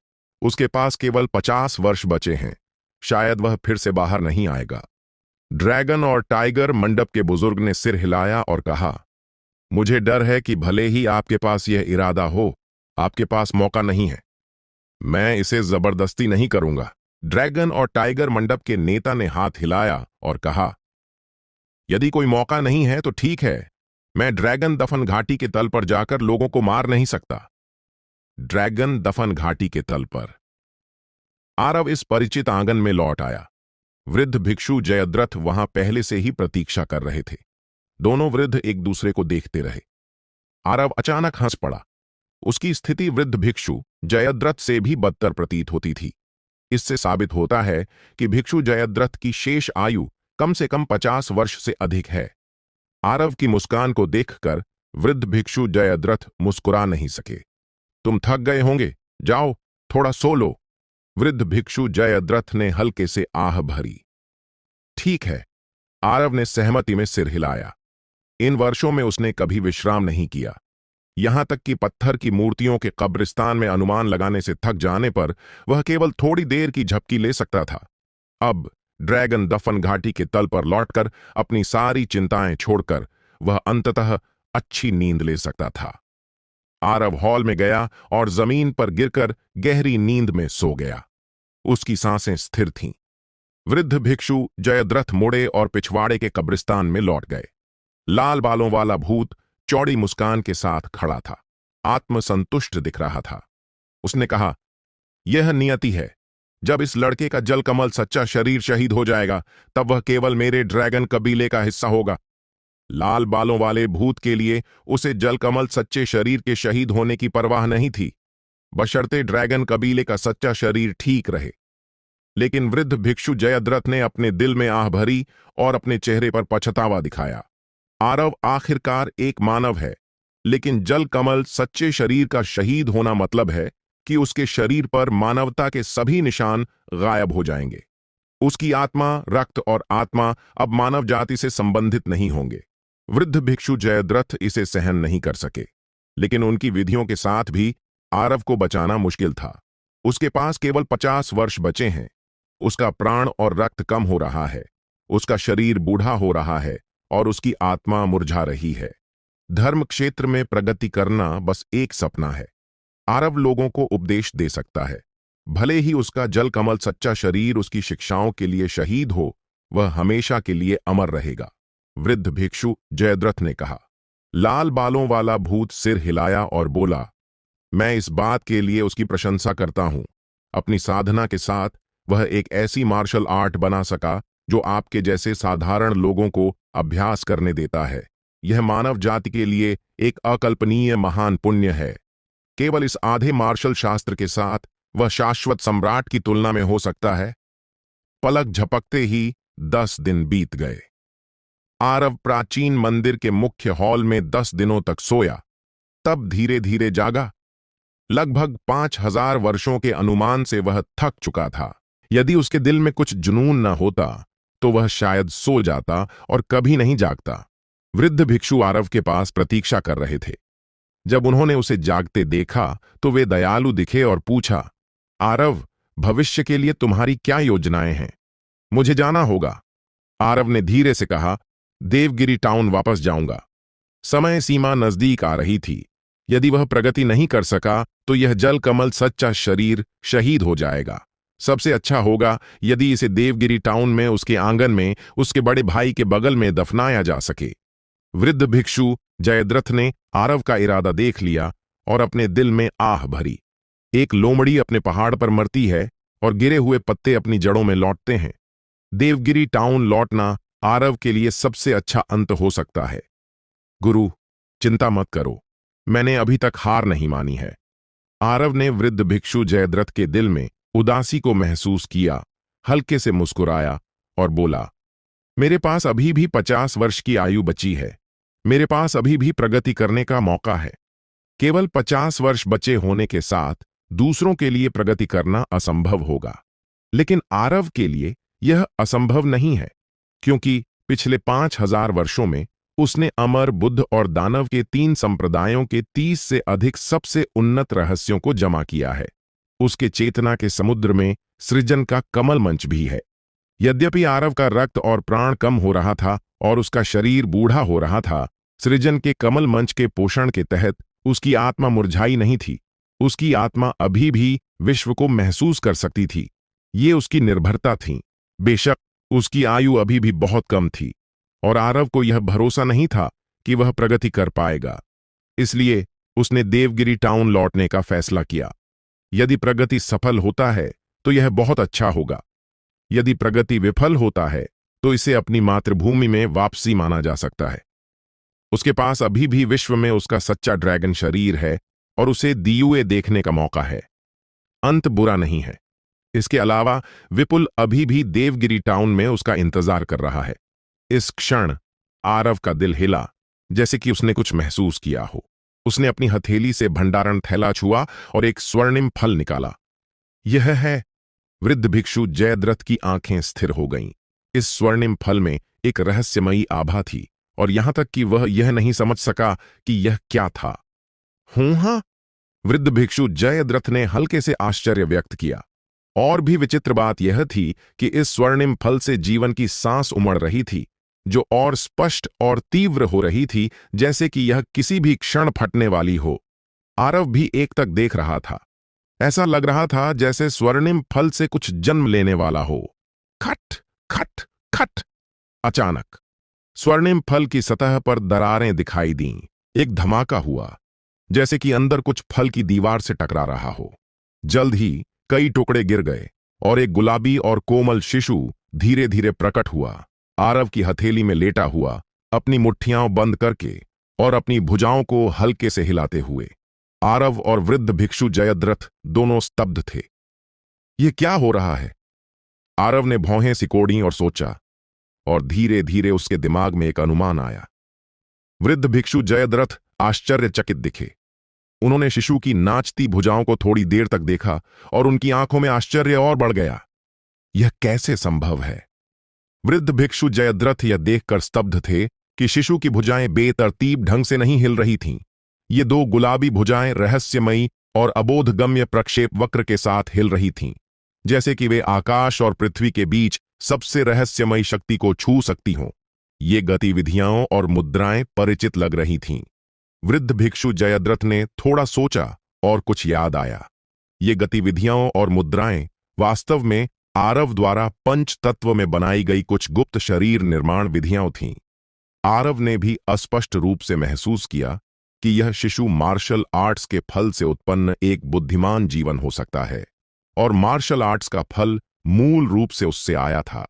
उसके पास केवल 50 वर्ष बचे हैं। शायद वह फिर से बाहर नहीं आएगा। ड्रैगन और टाइगर मंडप के बुजुर्ग ने सिर हिलाया और कहा, मुझे डर है कि भले ही आपके पास यह इरादा हो, आपके पास मौका नहीं है। मैं इसे जबरदस्ती नहीं करूंगा। ड्रैगन और टाइगर मंडप के नेता ने हाथ हिलाया और कहा, यदि कोई मौका नहीं है तो ठीक है। मैं ड्रैगन दफन घाटी के तल पर जाकर लोगों को मार नहीं सकता। ड्रैगन दफन घाटी के तल पर आरव इस परिचित आंगन में लौट आया। वृद्ध भिक्षु जयद्रथ वहां पहले से ही प्रतीक्षा कर रहे थे। दोनों वृद्ध एक दूसरे को देखते रहे। आरव अचानक हंस पड़ा। उसकी स्थिति वृद्ध भिक्षु जयद्रथ से भी बदतर प्रतीत होती थी। इससे साबित होता है कि भिक्षु जयद्रथ की शेष आयु कम से कम 50 वर्ष से अधिक है। आरव की मुस्कान को देखकर वृद्ध भिक्षु जयद्रथ मुस्कुरा नहीं सके। तुम थक गए होंगे, जाओ थोड़ा सो लो। वृद्ध भिक्षु जयद्रथ ने हल्के से आह भरी। ठीक है, आरव ने सहमति में सिर हिलाया। इन वर्षों में उसने कभी विश्राम नहीं किया। यहां तक कि पत्थर की मूर्तियों के कब्रिस्तान में अनुमान लगाने से थक जाने पर वह केवल थोड़ी देर की झपकी ले सकता था। अब ड्रैगन दफन घाटी के तल पर लौटकर अपनी सारी चिंताएं छोड़कर वह अंततः अच्छी नींद ले सकता था। आरव हॉल में गया और जमीन पर गिरकर गहरी नींद में सो गया। उसकी सांसें स्थिर थीं। वृद्ध भिक्षु जयद्रथ मुड़े और पिछवाड़े के कब्रिस्तान में लौट गए। लाल बालों वाला भूत चौड़ी मुस्कान के साथ खड़ा था, आत्मसंतुष्ट दिख रहा था। उसने कहा, यह नियति है। जब इस लड़के का जल कमल सच्चा शरीर शहीद हो जाएगा, तब वह केवल मेरे ड्रैगन कबीले का हिस्सा होगा। लाल बालों वाले भूत के लिए उसे जलकमल सच्चे शरीर के शहीद होने की परवाह नहीं थी, बशर्ते ड्रैगन कबीले का सच्चा शरीर ठीक रहे। लेकिन वृद्ध भिक्षु जयद्रथ ने अपने दिल में आह भरी और अपने चेहरे पर पछतावा दिखाया। आरव आखिरकार एक मानव है, लेकिन जल कमल सच्चे शरीर का शहीद होना मतलब है कि उसके शरीर पर मानवता के सभी निशान गायब हो जाएंगे। उसकी आत्मा, रक्त और आत्मा अब मानव जाति से संबंधित नहीं होंगे। वृद्ध भिक्षु जयद्रथ इसे सहन नहीं कर सके, लेकिन उनकी विधियों के साथ भी आरव को बचाना मुश्किल था। उसके पास केवल 50 वर्ष बचे हैं। उसका प्राण और रक्त कम हो रहा है, उसका शरीर बूढ़ा हो रहा है और उसकी आत्मा मुरझा रही है। धर्म क्षेत्र में प्रगति करना बस एक सपना है। आरव लोगों को उपदेश दे सकता है। भले ही उसका जल कमल सच्चा शरीर उसकी शिक्षाओं के लिए शहीद हो, वह हमेशा के लिए अमर रहेगा। वृद्ध भिक्षु जयद्रथ ने कहा। लाल बालों वाला भूत सिर हिलाया और बोला, मैं इस बात के लिए उसकी प्रशंसा करता हूं। अपनी साधना के साथ वह एक ऐसी मार्शल आर्ट बना सका जो आपके जैसे साधारण लोगों को अभ्यास करने देता है। यह मानव जाति के लिए एक अकल्पनीय महान पुण्य है। केवल इस आधे मार्शल शास्त्र के साथ वह शाश्वत सम्राट की तुलना में हो सकता है। पलक झपकते ही 10 दिन बीत गए। आरव प्राचीन मंदिर के मुख्य हॉल में 10 दिनों तक सोया, तब धीरे धीरे जागा। लगभग 5000 वर्षों के अनुमान से वह थक चुका था। यदि उसके दिल में कुछ जुनून न होता तो वह शायद सो जाता और कभी नहीं जागता। वृद्ध भिक्षु आरव के पास प्रतीक्षा कर रहे थे। जब उन्होंने उसे जागते देखा तो वे दयालु दिखे और पूछा, आरव, भविष्य के लिए तुम्हारी क्या योजनाएं हैं? मुझे जाना होगा। आरव ने धीरे से कहा, देवगिरी टाउन वापस जाऊंगा। समय सीमा नजदीक आ रही थी। यदि वह प्रगति नहीं कर सका तो यह जल कमल सच्चा शरीर शहीद हो जाएगा। सबसे अच्छा होगा यदि इसे देवगिरी टाउन में उसके आंगन में उसके बड़े भाई के बगल में दफनाया जा सके। वृद्ध भिक्षु जयद्रथ ने आरव का इरादा देख लिया और अपने दिल में आह भरी। एक लोमड़ी अपने पहाड़ पर मरती है और गिरे हुए पत्ते अपनी जड़ों में लौटते हैं। देवगिरी टाउन लौटना आरव के लिए सबसे अच्छा अंत हो सकता है। गुरु, चिंता मत करो, मैंने अभी तक हार नहीं मानी है। आरव ने वृद्ध भिक्षु जयद्रथ के दिल में उदासी को महसूस किया, हल्के से मुस्कुराया और बोला, मेरे पास अभी भी 50 वर्ष की आयु बची है। मेरे पास अभी भी प्रगति करने का मौका है। केवल 50 वर्ष बचे होने के साथ दूसरों के लिए प्रगति करना असंभव होगा, लेकिन आरव के लिए यह असंभव नहीं है, क्योंकि पिछले 5000 वर्षों में उसने अमर, बुद्ध और दानव के 3 संप्रदायों के 30 से अधिक सबसे उन्नत रहस्यों को जमा किया है। उसके चेतना के समुद्र में सृजन का कमल मंच भी है। यद्यपि आरव का रक्त और प्राण कम हो रहा था और उसका शरीर बूढ़ा हो रहा था, सृजन के कमल मंच के पोषण के तहत उसकी आत्मा मुरझाई नहीं थी। उसकी आत्मा अभी भी विश्व को महसूस कर सकती थी। ये उसकी निर्भरता थी। बेशक उसकी आयु अभी भी बहुत कम थी और आरव को यह भरोसा नहीं था कि वह प्रगति कर पाएगा। इसलिए उसने देवगिरी टाउन लौटने का फैसला किया। यदि प्रगति सफल होता है तो यह बहुत अच्छा होगा। यदि प्रगति विफल होता है तो इसे अपनी मातृभूमि में वापसी माना जा सकता है। उसके पास अभी भी विश्व में उसका सच्चा ड्रैगन शरीर है और उसे दियुए देखने का मौका है। अंत बुरा नहीं है। इसके अलावा विपुल अभी भी देवगिरी टाउन में उसका इंतजार कर रहा है। इस क्षण आरव का दिल हिला, जैसे कि उसने कुछ महसूस किया हो। उसने अपनी हथेली से भंडारण थैला छुआ और एक स्वर्णिम फल निकाला। यह है। वृद्ध भिक्षु जयद्रथ की आंखें स्थिर हो गईं। इस स्वर्णिम फल में एक रहस्यमयी आभा थी और यहां तक कि वह यह नहीं समझ सका कि यह क्या था। हाँ, वृद्ध भिक्षु जयद्रथ ने हल्के से आश्चर्य व्यक्त किया। और भी विचित्र बात यह थी कि इस स्वर्णिम फल से जीवन की सांस उमड़ रही थी, जो और स्पष्ट और तीव्र हो रही थी, जैसे कि यह किसी भी क्षण फटने वाली हो। आरव भी एक तक देख रहा था। ऐसा लग रहा था जैसे स्वर्णिम फल से कुछ जन्म लेने वाला हो। खट खट खट। अचानक स्वर्णिम फल की सतह पर दरारें दिखाई दीं। एक धमाका हुआ, जैसे कि अंदर कुछ फल की दीवार से टकरा रहा हो। जल्द ही कई टुकड़े गिर गए और एक गुलाबी और कोमल शिशु धीरे धीरे प्रकट हुआ, आरव की हथेली में लेटा हुआ, अपनी मुट्ठियां बंद करके और अपनी भुजाओं को हल्के से हिलाते हुए। आरव और वृद्ध भिक्षु जयद्रथ दोनों स्तब्ध थे। ये क्या हो रहा है? आरव ने भौहें सिकोड़ी और सोचा, और धीरे धीरे उसके दिमाग में एक अनुमान आया। वृद्ध भिक्षु जयद्रथ आश्चर्यचकित दिखे। उन्होंने शिशु की नाचती भुजाओं को थोड़ी देर तक देखा और उनकी आंखों में आश्चर्य और बढ़ गया। यह कैसे संभव है? वृद्ध भिक्षु जयद्रथ यह देखकर स्तब्ध थे कि शिशु की भुजाएं बेतरतीब ढंग से नहीं हिल रही थीं। ये दो गुलाबी भुजाएं रहस्यमयी और अबोधगम्य प्रक्षेप वक्र के साथ हिल रही थीं, जैसे कि वे आकाश और पृथ्वी के बीच सबसे रहस्यमयी शक्ति को छू सकती हों। ये गतिविधियां और मुद्राएं परिचित लग रही थीं। वृद्ध भिक्षु जयद्रथ ने थोड़ा सोचा और कुछ याद आया। ये गतिविधियां और मुद्राएं वास्तव में आरव द्वारा पंच तत्व में बनाई गई कुछ गुप्त शरीर निर्माण विधियां थीं। आरव ने भी अस्पष्ट रूप से महसूस किया कि यह शिशु मार्शल आर्ट्स के फल से उत्पन्न एक बुद्धिमान जीवन हो सकता है, और मार्शल आर्ट्स का फल मूल रूप से उससे आया था।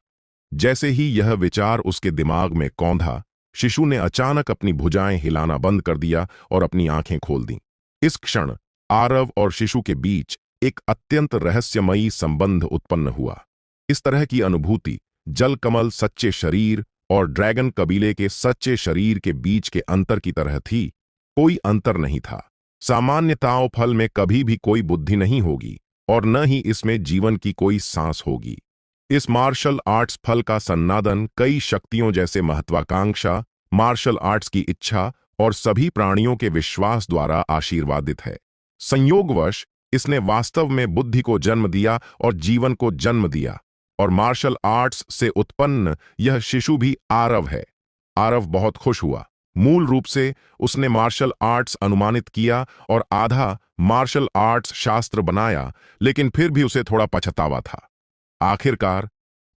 जैसे ही यह विचार उसके दिमाग में कौंधा, शिशु ने अचानक अपनी भुजाएं हिलाना बंद कर दिया और अपनी आंखें खोल दीं। इस क्षण आरव और शिशु के बीच एक अत्यंत रहस्यमयी संबंध उत्पन्न हुआ। इस तरह की अनुभूति जलकमल सच्चे शरीर और ड्रैगन कबीले के सच्चे शरीर के बीच के अंतर की तरह थी। कोई अंतर नहीं था। सामान्य ताओ फल में कभी भी कोई बुद्धि नहीं होगी और न ही इसमें जीवन की कोई सांस होगी। इस मार्शल आर्ट्स फल का सन्नादन कई शक्तियों जैसे महत्वाकांक्षा, मार्शल आर्ट्स की इच्छा और सभी प्राणियों के विश्वास द्वारा आशीर्वादित है। संयोगवश इसने वास्तव में बुद्धि को जन्म दिया और जीवन को जन्म दिया, और मार्शल आर्ट्स से उत्पन्न यह शिशु भी आरव है। आरव बहुत खुश हुआ। मूल रूप से उसने मार्शल आर्ट्स अनुमानित किया और आधा मार्शल आर्ट्स शास्त्र बनाया, लेकिन फिर भी उसे थोड़ा पछतावा था। आखिरकार,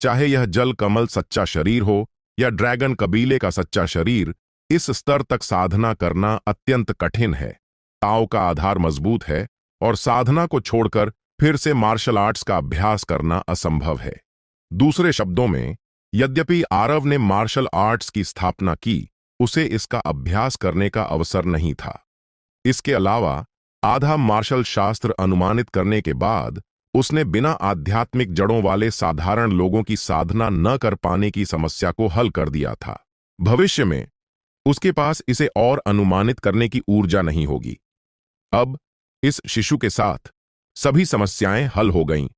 चाहे यह जल कमल सच्चा शरीर हो या ड्रैगन कबीले का सच्चा शरीर, इस स्तर तक साधना करना अत्यंत कठिन है। ताओ का आधार मजबूत है और साधना को छोड़कर फिर से मार्शल आर्ट्स का अभ्यास करना असंभव है। दूसरे शब्दों में, यद्यपि आरव ने मार्शल आर्ट्स की स्थापना की, उसे इसका अभ्यास करने का अवसर नहीं था। इसके अलावा आधा मार्शल शास्त्र अनुमानित करने के बाद उसने बिना आध्यात्मिक जड़ों वाले साधारण लोगों की साधना न कर पाने की समस्या को हल कर दिया था। भविष्य में उसके पास इसे और अनुमानित करने की ऊर्जा नहीं होगी। अब इस शिशु के साथ सभी समस्याएं हल हो गईं।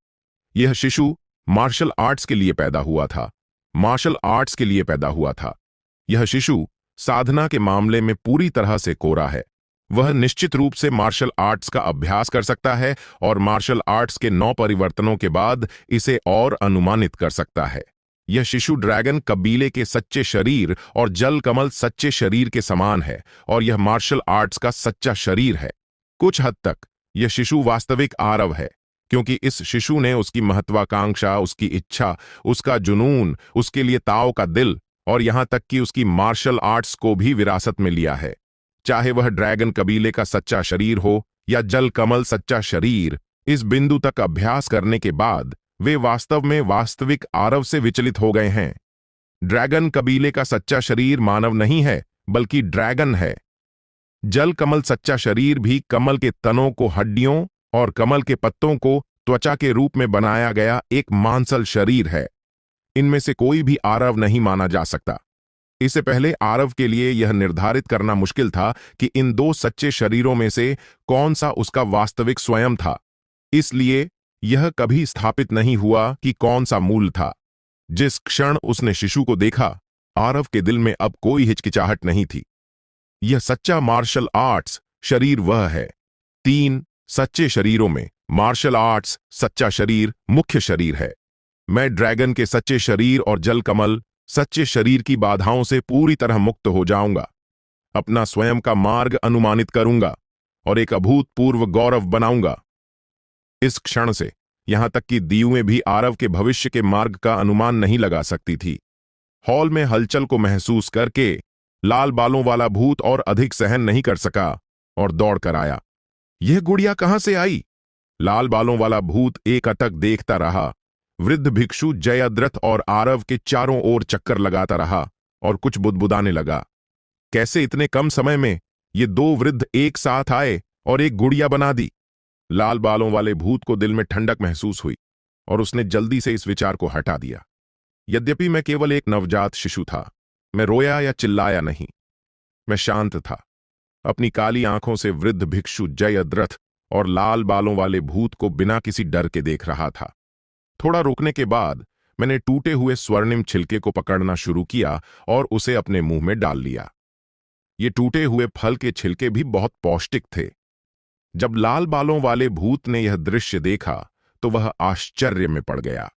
यह शिशु मार्शल आर्ट्स के लिए पैदा हुआ था, मार्शल आर्ट्स के लिए पैदा हुआ था। यह शिशु साधना के मामले में पूरी तरह से कोरा है। वह निश्चित रूप से मार्शल आर्ट्स का अभ्यास कर सकता है और मार्शल आर्ट्स के 9 परिवर्तनों के बाद इसे और अनुमानित कर सकता है। यह शिशु ड्रैगन कबीले के सच्चे शरीर और जल कमल सच्चे शरीर के समान है, और यह मार्शल आर्ट्स का सच्चा शरीर है। कुछ हद तक यह शिशु वास्तविक आरव है, क्योंकि इस शिशु ने उसकी महत्वाकांक्षा, उसकी इच्छा, उसका जुनून, उसके लिए ताओ का दिल और यहां तक कि उसकी मार्शल आर्ट्स को भी विरासत में लिया है। चाहे वह ड्रैगन कबीले का सच्चा शरीर हो या जल कमल सच्चा शरीर, इस बिंदु तक अभ्यास करने के बाद वे वास्तव में वास्तविक आरव से विचलित हो गए हैं। ड्रैगन कबीले का सच्चा शरीर मानव नहीं है, बल्कि ड्रैगन है। जल कमल सच्चा शरीर भी कमल के तनों को हड्डियों और कमल के पत्तों को त्वचा के रूप में बनाया गया एक मांसल शरीर है। इनमें से कोई भी आरव नहीं माना जा सकता। इससे पहले आरव के लिए यह निर्धारित करना मुश्किल था कि इन दो सच्चे शरीरों में से कौन सा उसका वास्तविक स्वयं था। इसलिए यह कभी स्थापित नहीं हुआ कि कौन सा मूल था। जिस क्षण उसने शिशु को देखा, आरव के दिल में अब कोई हिचकिचाहट नहीं थी। यह सच्चा मार्शल आर्ट्स शरीर वह है। 3 सच्चे शरीरों में मार्शल आर्ट्स सच्चा शरीर मुख्य शरीर है। मैं ड्रैगन के सच्चे शरीर और जल कमल सच्चे शरीर की बाधाओं से पूरी तरह मुक्त हो जाऊंगा, अपना स्वयं का मार्ग अनुमानित करूंगा और एक अभूतपूर्व गौरव बनाऊंगा। इस क्षण से यहां तक कि दीयुएं भी आरव के भविष्य के मार्ग का अनुमान नहीं लगा सकती थी। हॉल में हलचल को महसूस करके लाल बालों वाला भूत और अधिक सहन नहीं कर सका और दौड़ कर आया। यह गुड़िया कहां से आई? लाल बालों वाला भूत एक अटक देखता रहा। वृद्ध भिक्षु जयद्रथ और आरव के चारों ओर चक्कर लगाता रहा और कुछ बुदबुदाने लगा। कैसे इतने कम समय में ये दो वृद्ध एक साथ आए और एक गुड़िया बना दी? लाल बालों वाले भूत को दिल में ठंडक महसूस हुई और उसने जल्दी से इस विचार को हटा दिया। यद्यपि मैं केवल एक नवजात शिशु था, मैं रोया या चिल्लाया नहीं। मैं शांत था, अपनी काली आंखों से वृद्ध भिक्षु जयद्रथ और लाल बालों वाले भूत को बिना किसी डर के देख रहा था। थोड़ा रुकने के बाद मैंने टूटे हुए स्वर्णिम छिलके को पकड़ना शुरू किया और उसे अपने मुंह में डाल लिया। ये टूटे हुए फल के छिलके भी बहुत पौष्टिक थे। जब लाल बालों वाले भूत ने यह दृश्य देखा तो वह आश्चर्य में पड़ गया।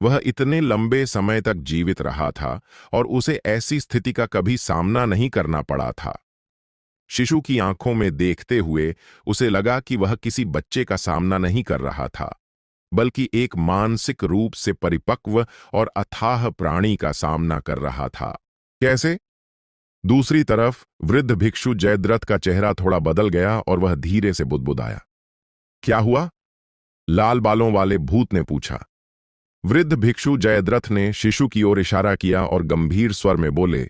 वह इतने लंबे समय तक जीवित रहा था और उसे ऐसी स्थिति का कभी सामना नहीं करना पड़ा था। शिशु की आंखों में देखते हुए उसे लगा कि वह किसी बच्चे का सामना नहीं कर रहा था, बल्कि एक मानसिक रूप से परिपक्व और अथाह प्राणी का सामना कर रहा था। कैसे? दूसरी तरफ वृद्ध भिक्षु जयद्रथ का चेहरा थोड़ा बदल गया और वह धीरे से बुदबुदाया। क्या हुआ? लाल बालों वाले भूत ने पूछा। वृद्ध भिक्षु जयद्रथ ने शिशु की ओर इशारा किया और गंभीर स्वर में बोले,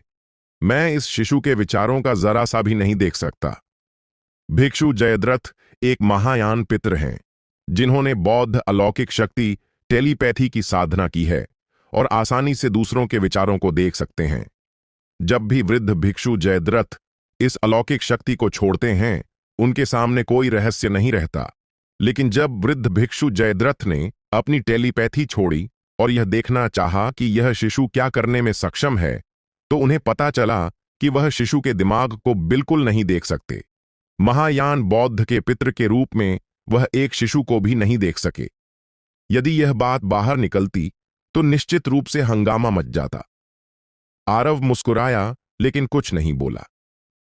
मैं इस शिशु के विचारों का जरा सा भी नहीं देख सकता। भिक्षु जयद्रथ एक महायान पितर हैं, जिन्होंने बौद्ध अलौकिक शक्ति टेलीपैथी की साधना की है और आसानी से दूसरों के विचारों को देख सकते हैं। जब भी वृद्ध भिक्षु जयद्रथ इस अलौकिक शक्ति को छोड़ते हैं, उनके सामने कोई रहस्य नहीं रहता। लेकिन जब वृद्ध भिक्षु जयद्रथ ने अपनी टेलीपैथी छोड़ी और यह देखना चाहा कि यह शिशु क्या करने में सक्षम है, तो उन्हें पता चला कि वह शिशु के दिमाग को बिल्कुल नहीं देख सकते। महायान बौद्ध के पितृ के रूप में वह एक शिशु को भी नहीं देख सके। यदि यह बात बाहर निकलती तो निश्चित रूप से हंगामा मच जाता। आरव मुस्कुराया लेकिन कुछ नहीं बोला।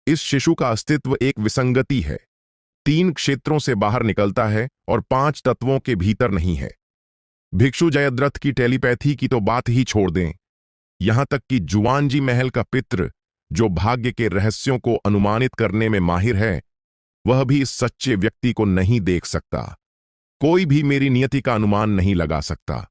इस शिशु का अस्तित्व एक विसंगति है। 3 क्षेत्रों से बाहर निकलता है और 5 तत्वों के भीतर नहीं है। भिक्षु जयद्रथ की टेलीपैथी की तो बात ही छोड़ दें, यहां तक कि जुआनजी महल का पितृ, जो भाग्य के रहस्यों को अनुमानित करने में माहिर है, वह भी इस सच्चे व्यक्ति को नहीं देख सकता। कोई भी मेरी नियति का अनुमान नहीं लगा सकता।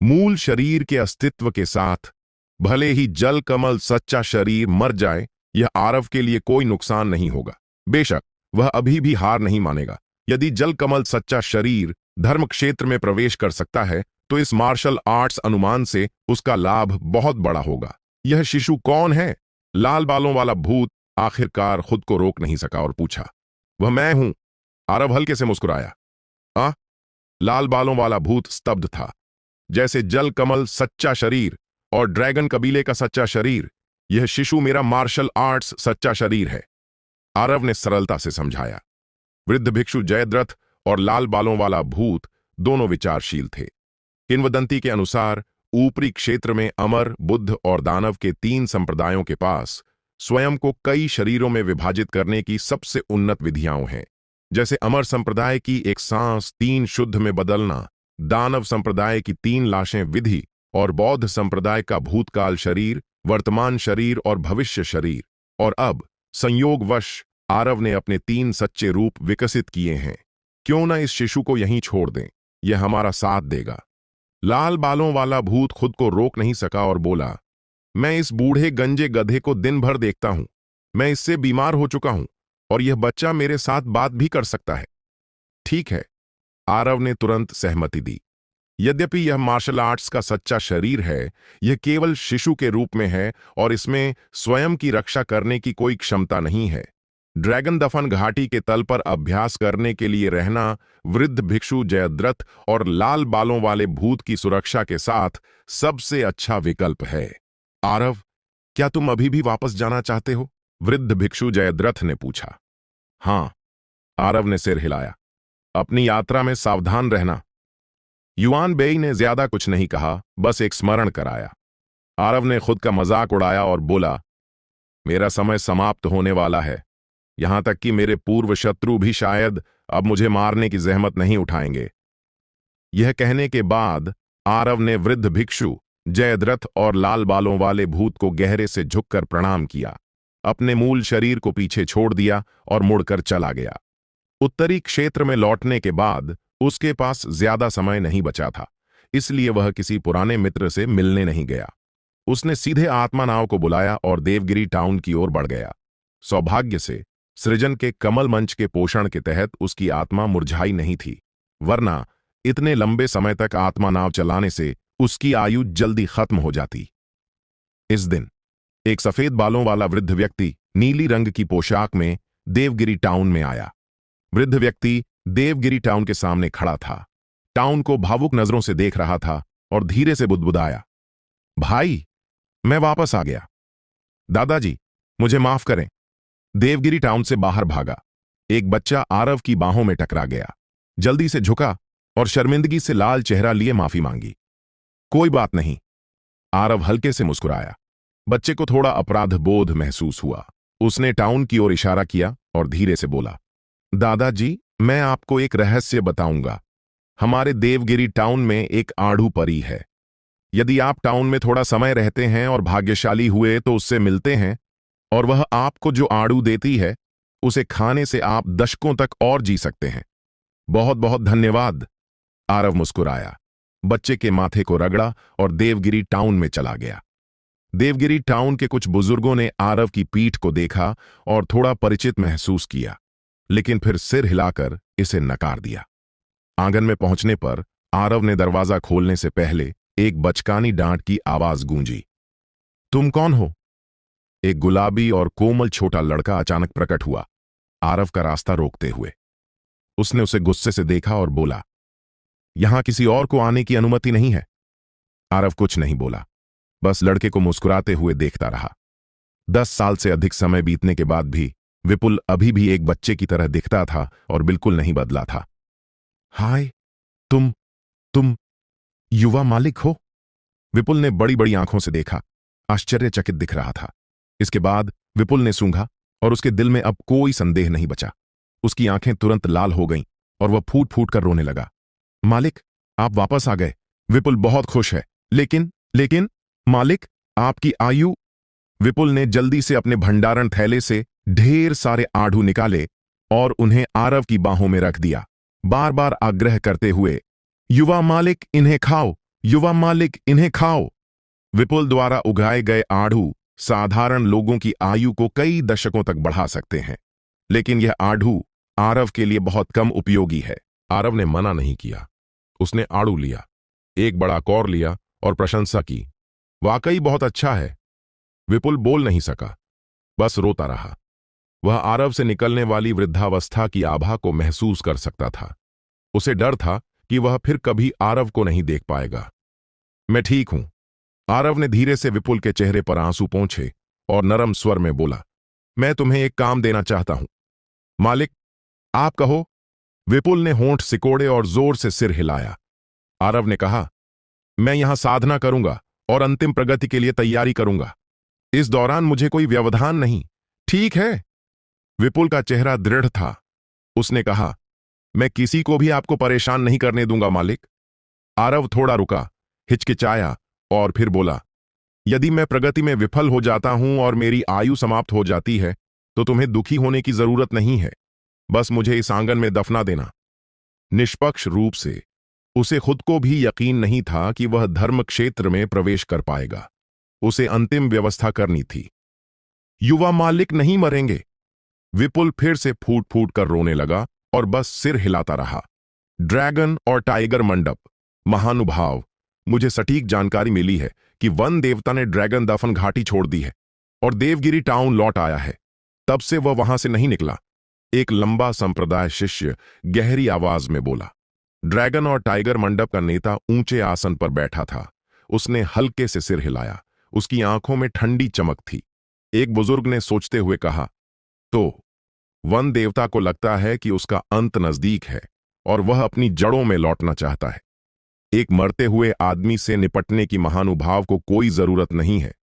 मूल शरीर के अस्तित्व के साथ भले ही जल कमल सच्चा शरीर मर जाए, यह आरव के लिए कोई नुकसान नहीं होगा। बेशक वह अभी भी हार नहीं मानेगा। यदि जल कमल सच्चा शरीर धर्म क्षेत्र में प्रवेश कर सकता है तो इस मार्शल आर्ट्स अनुमान से उसका लाभ बहुत बड़ा होगा। यह शिशु कौन है? लाल बालों वाला भूत आखिरकार खुद को रोक नहीं सका और पूछा। वह मैं हूं। आरव हल्के से मुस्कुराया। आ? लाल बालों वाला भूत स्तब्ध था। जैसे जल कमल सच्चा शरीर और ड्रैगन कबीले का सच्चा शरीर, यह शिशु मेरा मार्शल आर्ट्स सच्चा शरीर है, आरव ने सरलता से समझाया। वृद्ध भिक्षु जयद्रथ और लाल बालों वाला भूत दोनों विचारशील थे। किंवदंती के अनुसार ऊपरी क्षेत्र में अमर, बुद्ध और दानव के 3 संप्रदायों के पास स्वयं को कई शरीरों में विभाजित करने की सबसे उन्नत विधियां हैं। जैसे अमर संप्रदाय की एक सांस 3 शुद्ध में बदलना, दानव संप्रदाय की 3 लाशें विधि और बौद्ध संप्रदाय का भूतकाल शरीर, वर्तमान शरीर और भविष्य शरीर। और अब संयोगवश आरव ने अपने 3 सच्चे रूप विकसित किए हैं। क्यों न इस शिशु को यहीं छोड़ दें, यह हमारा साथ देगा। लाल बालों वाला भूत खुद को रोक नहीं सका और बोला, मैं इस बूढ़े गंजे गधे को दिन भर देखता हूं। मैं इससे बीमार हो चुका हूं और यह बच्चा मेरे साथ बात भी कर सकता है। ठीक है, आरव ने तुरंत सहमति दी। यद्यपि यह मार्शल आर्ट्स का सच्चा शरीर है, यह केवल शिशु के रूप में है और इसमें स्वयं की रक्षा करने की कोई क्षमता नहीं है। ड्रैगन दफन घाटी के तल पर अभ्यास करने के लिए रहना वृद्ध भिक्षु जयद्रथ और लाल बालों वाले भूत की सुरक्षा के साथ सबसे अच्छा विकल्प है। आरव, क्या तुम अभी भी वापस जाना चाहते हो? वृद्ध भिक्षु जयद्रथ ने पूछा। हां, आरव ने सिर हिलाया। अपनी यात्रा में सावधान रहना। युआन बेई ने ज्यादा कुछ नहीं कहा, बस एक स्मरण कराया। आरव ने खुद का मजाक उड़ाया और बोला, मेरा समय समाप्त होने वाला है। यहां तक कि मेरे पूर्व शत्रु भी शायद अब मुझे मारने की जहमत नहीं उठाएंगे। यह कहने के बाद आरव ने वृद्ध भिक्षु जयद्रथ और लाल बालों वाले भूत को गहरे से झुककर प्रणाम किया, अपने मूल शरीर को पीछे छोड़ दिया और मुड़कर चला गया। उत्तरी क्षेत्र में लौटने के बाद उसके पास ज्यादा समय नहीं बचा था, इसलिए वह किसी पुराने मित्र से मिलने नहीं गया। उसने सीधे आत्मा नाव को बुलाया और देवगिरी टाउन की ओर बढ़ गया। सौभाग्य से सृजन के कमल मंच के पोषण के तहत उसकी आत्मा मुरझाई नहीं थी, वरना इतने लंबे समय तक आत्मा नाव चलाने से उसकी आयु जल्दी खत्म हो जाती। इस दिन एक सफेद बालों वाला वृद्ध व्यक्ति नीली रंग की पोशाक में देवगिरी टाउन में आया। वृद्ध व्यक्ति देवगिरी टाउन के सामने खड़ा था, टाउन को भावुक नजरों से देख रहा था और धीरे से बुदबुदाया, भाई, मैं वापस आ गया। दादाजी, मुझे माफ करें। देवगिरी टाउन से बाहर भागा। एक बच्चा आरव की बाहों में टकरा गया, जल्दी से झुका और शर्मिंदगी से लाल चेहरा लिए माफी मांगी। कोई बात नहीं, आरव हल्के से मुस्कुराया। बच्चे को थोड़ा अपराध बोध महसूस हुआ। उसने टाउन की ओर इशारा किया और धीरे से बोला, दादाजी, मैं आपको एक रहस्य बताऊंगा। हमारे देवगिरी टाउन में एक आड़ू परी है। यदि आप टाउन में थोड़ा समय रहते हैं और भाग्यशाली हुए तो उससे मिलते हैं, और वह आपको जो आड़ू देती है उसे खाने से आप दशकों तक और जी सकते हैं। बहुत बहुत धन्यवाद। आरव मुस्कुराया, बच्चे के माथे को रगड़ा और देवगिरी टाउन में चला गया। देवगिरी टाउन के कुछ बुजुर्गों ने आरव की पीठ को देखा और थोड़ा परिचित महसूस किया, लेकिन फिर सिर हिलाकर इसे नकार दिया। आंगन में पहुंचने पर आरव ने दरवाजा खोलने से पहले एक बचकानी डांट की आवाज गूंजी। तुम कौन हो? एक गुलाबी और कोमल छोटा लड़का अचानक प्रकट हुआ, आरव का रास्ता रोकते हुए। उसने उसे गुस्से से देखा और बोला, यहां किसी और को आने की अनुमति नहीं है। आरव कुछ नहीं बोला, बस लड़के को मुस्कुराते हुए देखता रहा। 10 साल से अधिक समय बीतने के बाद भी विपुल अभी भी एक बच्चे की तरह दिखता था और बिल्कुल नहीं बदला था। हाय, तुम युवा मालिक हो? विपुल ने बड़ी बड़ी आंखों से देखा, आश्चर्यचकित दिख रहा था। इसके बाद विपुल ने सूंघा और उसके दिल में अब कोई संदेह नहीं बचा। उसकी आंखें तुरंत लाल हो गईं और वह फूट फूट कर रोने लगा। मालिक, आप वापस आ गए। विपुल बहुत खुश है। लेकिन मालिक, आपकी आयु। विपुल ने जल्दी से अपने भंडारण थैले से ढेर सारे आड़ू निकाले और उन्हें आरव की बाहों में रख दिया, बार बार आग्रह करते हुए, युवा मालिक, इन्हें खाओ, युवा मालिक, इन्हें खाओ। विपुल द्वारा उगाए गए आड़ू साधारण लोगों की आयु को कई दशकों तक बढ़ा सकते हैं, लेकिन यह आड़ू आरव के लिए बहुत कम उपयोगी है। आरव ने मना नहीं किया। उसने आड़ू लिया, एक बड़ा कौर लिया और प्रशंसा की, वाकई बहुत अच्छा है। विपुल बोल नहीं सका, बस रोता रहा। वह आरव से निकलने वाली वृद्धावस्था की आभा को महसूस कर सकता था। उसे डर था कि वह फिर कभी आरव को नहीं देख पाएगा। मैं ठीक हूं। आरव ने धीरे से विपुल के चेहरे पर आंसू पोंछे और नरम स्वर में बोला, मैं तुम्हें एक काम देना चाहता हूं। मालिक, आप कहो। विपुल ने होंठ सिकोड़े और जोर से सिर हिलाया। आरव ने कहा, मैं यहां साधना करूंगा और अंतिम प्रगति के लिए तैयारी करूंगा। इस दौरान मुझे कोई व्यवधान नहीं, ठीक है? विपुल का चेहरा दृढ़ था। उसने कहा, मैं किसी को भी आपको परेशान नहीं करने दूंगा मालिक। आरव थोड़ा रुका, हिचकिचाया और फिर बोला, यदि मैं प्रगति में विफल हो जाता हूं और मेरी आयु समाप्त हो जाती है तो तुम्हें दुखी होने की जरूरत नहीं है। बस मुझे इस आंगन में दफना देना। निष्पक्ष रूप से उसे खुद को भी यकीन नहीं था कि वह धर्म क्षेत्र में प्रवेश कर पाएगा। उसे अंतिम व्यवस्था करनी थी। युवा मालिक नहीं मरेंगे। विपुल फिर से फूट फूट कर रोने लगा और बस सिर हिलाता रहा। ड्रैगन और टाइगर मंडप। महानुभाव, मुझे सटीक जानकारी मिली है कि वन देवता ने ड्रैगन दफन घाटी छोड़ दी है और देवगिरी टाउन लौट आया है। तब से वह वहां से नहीं निकला। एक लंबा संप्रदाय शिष्य गहरी आवाज में बोला। ड्रैगन और टाइगर मंडप का नेता ऊंचे आसन पर बैठा था। उसने हल्के से सिर हिलाया। उसकी आंखों में ठंडी चमक थी। एक बुजुर्ग ने सोचते हुए कहा, तो वन देवता को लगता है कि उसका अंत नजदीक है और वह अपनी जड़ों में लौटना चाहता है। एक मरते हुए आदमी से निपटने की महानुभाव को कोई जरूरत नहीं है।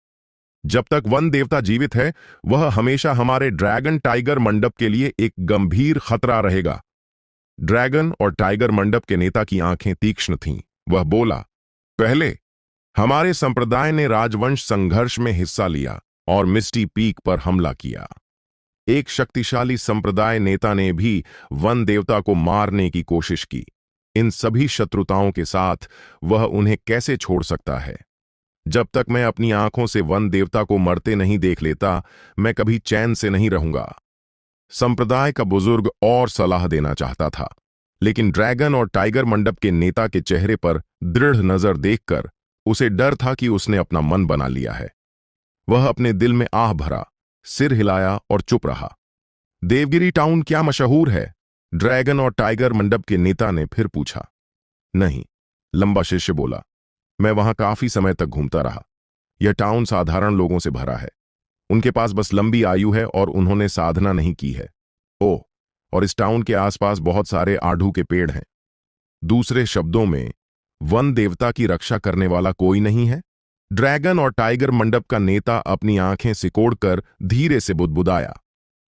जब तक वन देवता जीवित है, वह हमेशा हमारे ड्रैगन टाइगर मंडप के लिए एक गंभीर खतरा रहेगा। ड्रैगन और टाइगर मंडप के नेता की आंखें तीक्ष्ण थीं। वह बोला, पहले हमारे संप्रदाय ने राजवंश संघर्ष में हिस्सा लिया और मिस्टी पीक पर हमला किया। एक शक्तिशाली संप्रदाय नेता ने भी वन देवता को मारने की कोशिश की। इन सभी शत्रुताओं के साथ वह उन्हें कैसे छोड़ सकता है? जब तक मैं अपनी आंखों से वन देवता को मरते नहीं देख लेता, मैं कभी चैन से नहीं रहूंगा। संप्रदाय का बुजुर्ग और सलाह देना चाहता था, लेकिन ड्रैगन और टाइगर मंडप के नेता के चेहरे पर दृढ़ नजर देखकर उसे डर था कि उसने अपना मन बना लिया है। वह अपने दिल में आह भरा, सिर हिलाया और चुप रहा। देवगिरी टाउन क्या मशहूर है? ड्रैगन और टाइगर मंडप के नेता ने फिर पूछा। नहीं, लंबा शिष्य बोला, मैं वहां काफी समय तक घूमता रहा। यह टाउन साधारण लोगों से भरा है। उनके पास बस लंबी आयु है और उन्होंने साधना नहीं की है। ओह, और इस टाउन के आसपास बहुत सारे आढ़ू के पेड़ हैं। दूसरे शब्दों में, वन देवता की रक्षा करने वाला कोई नहीं है? ड्रैगन और टाइगर मंडप का नेता अपनी आंखें सिकोड़कर धीरे से बुदबुदाया।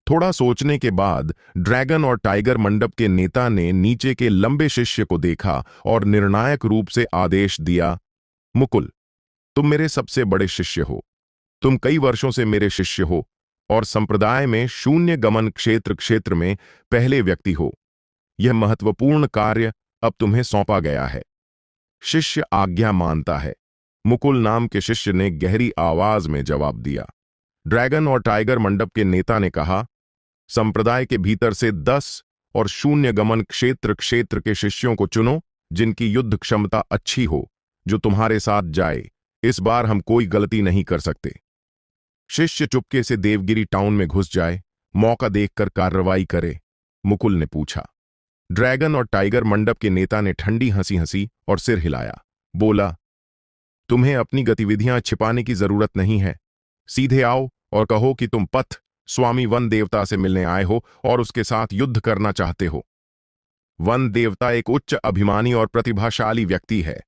थोड़ा सोचने के बाद ड्रैगन और टाइगर मंडप के नेता ने नीचे के लंबे शिष्य को देखा और निर्णायक रूप से आदेश दिया, मुकुल, तुम मेरे सबसे बड़े शिष्य हो। तुम कई वर्षों से मेरे शिष्य हो और संप्रदाय में शून्य गमन क्षेत्र में पहले व्यक्ति हो। यह महत्वपूर्ण कार्य अब तुम्हें सौंपा गया है। शिष्य आज्ञा मानता है, मुकुल नाम के शिष्य ने गहरी आवाज में जवाब दिया। ड्रैगन और टाइगर मंडप के नेता ने कहा, संप्रदाय के भीतर से 10 और शून्य गमन क्षेत्र के शिष्यों को चुनो, जिनकी युद्ध क्षमता अच्छी हो, जो तुम्हारे साथ जाए। इस बार हम कोई गलती नहीं कर सकते। शिष्य चुपके से देवगिरी टाउन में घुस जाए, मौका देखकर कार्रवाई करे, मुकुल ने पूछा। ड्रैगन और टाइगर मंडप के नेता ने ठंडी हंसी हंसी और सिर हिलाया। बोला, तुम्हें अपनी गतिविधियां छिपाने की जरूरत नहीं है। सीधे आओ और कहो कि तुम पथ स्वामी वन देवता से मिलने आए हो और उसके साथ युद्ध करना चाहते हो। वन देवता एक उच्च अभिमानी और प्रतिभाशाली व्यक्ति है।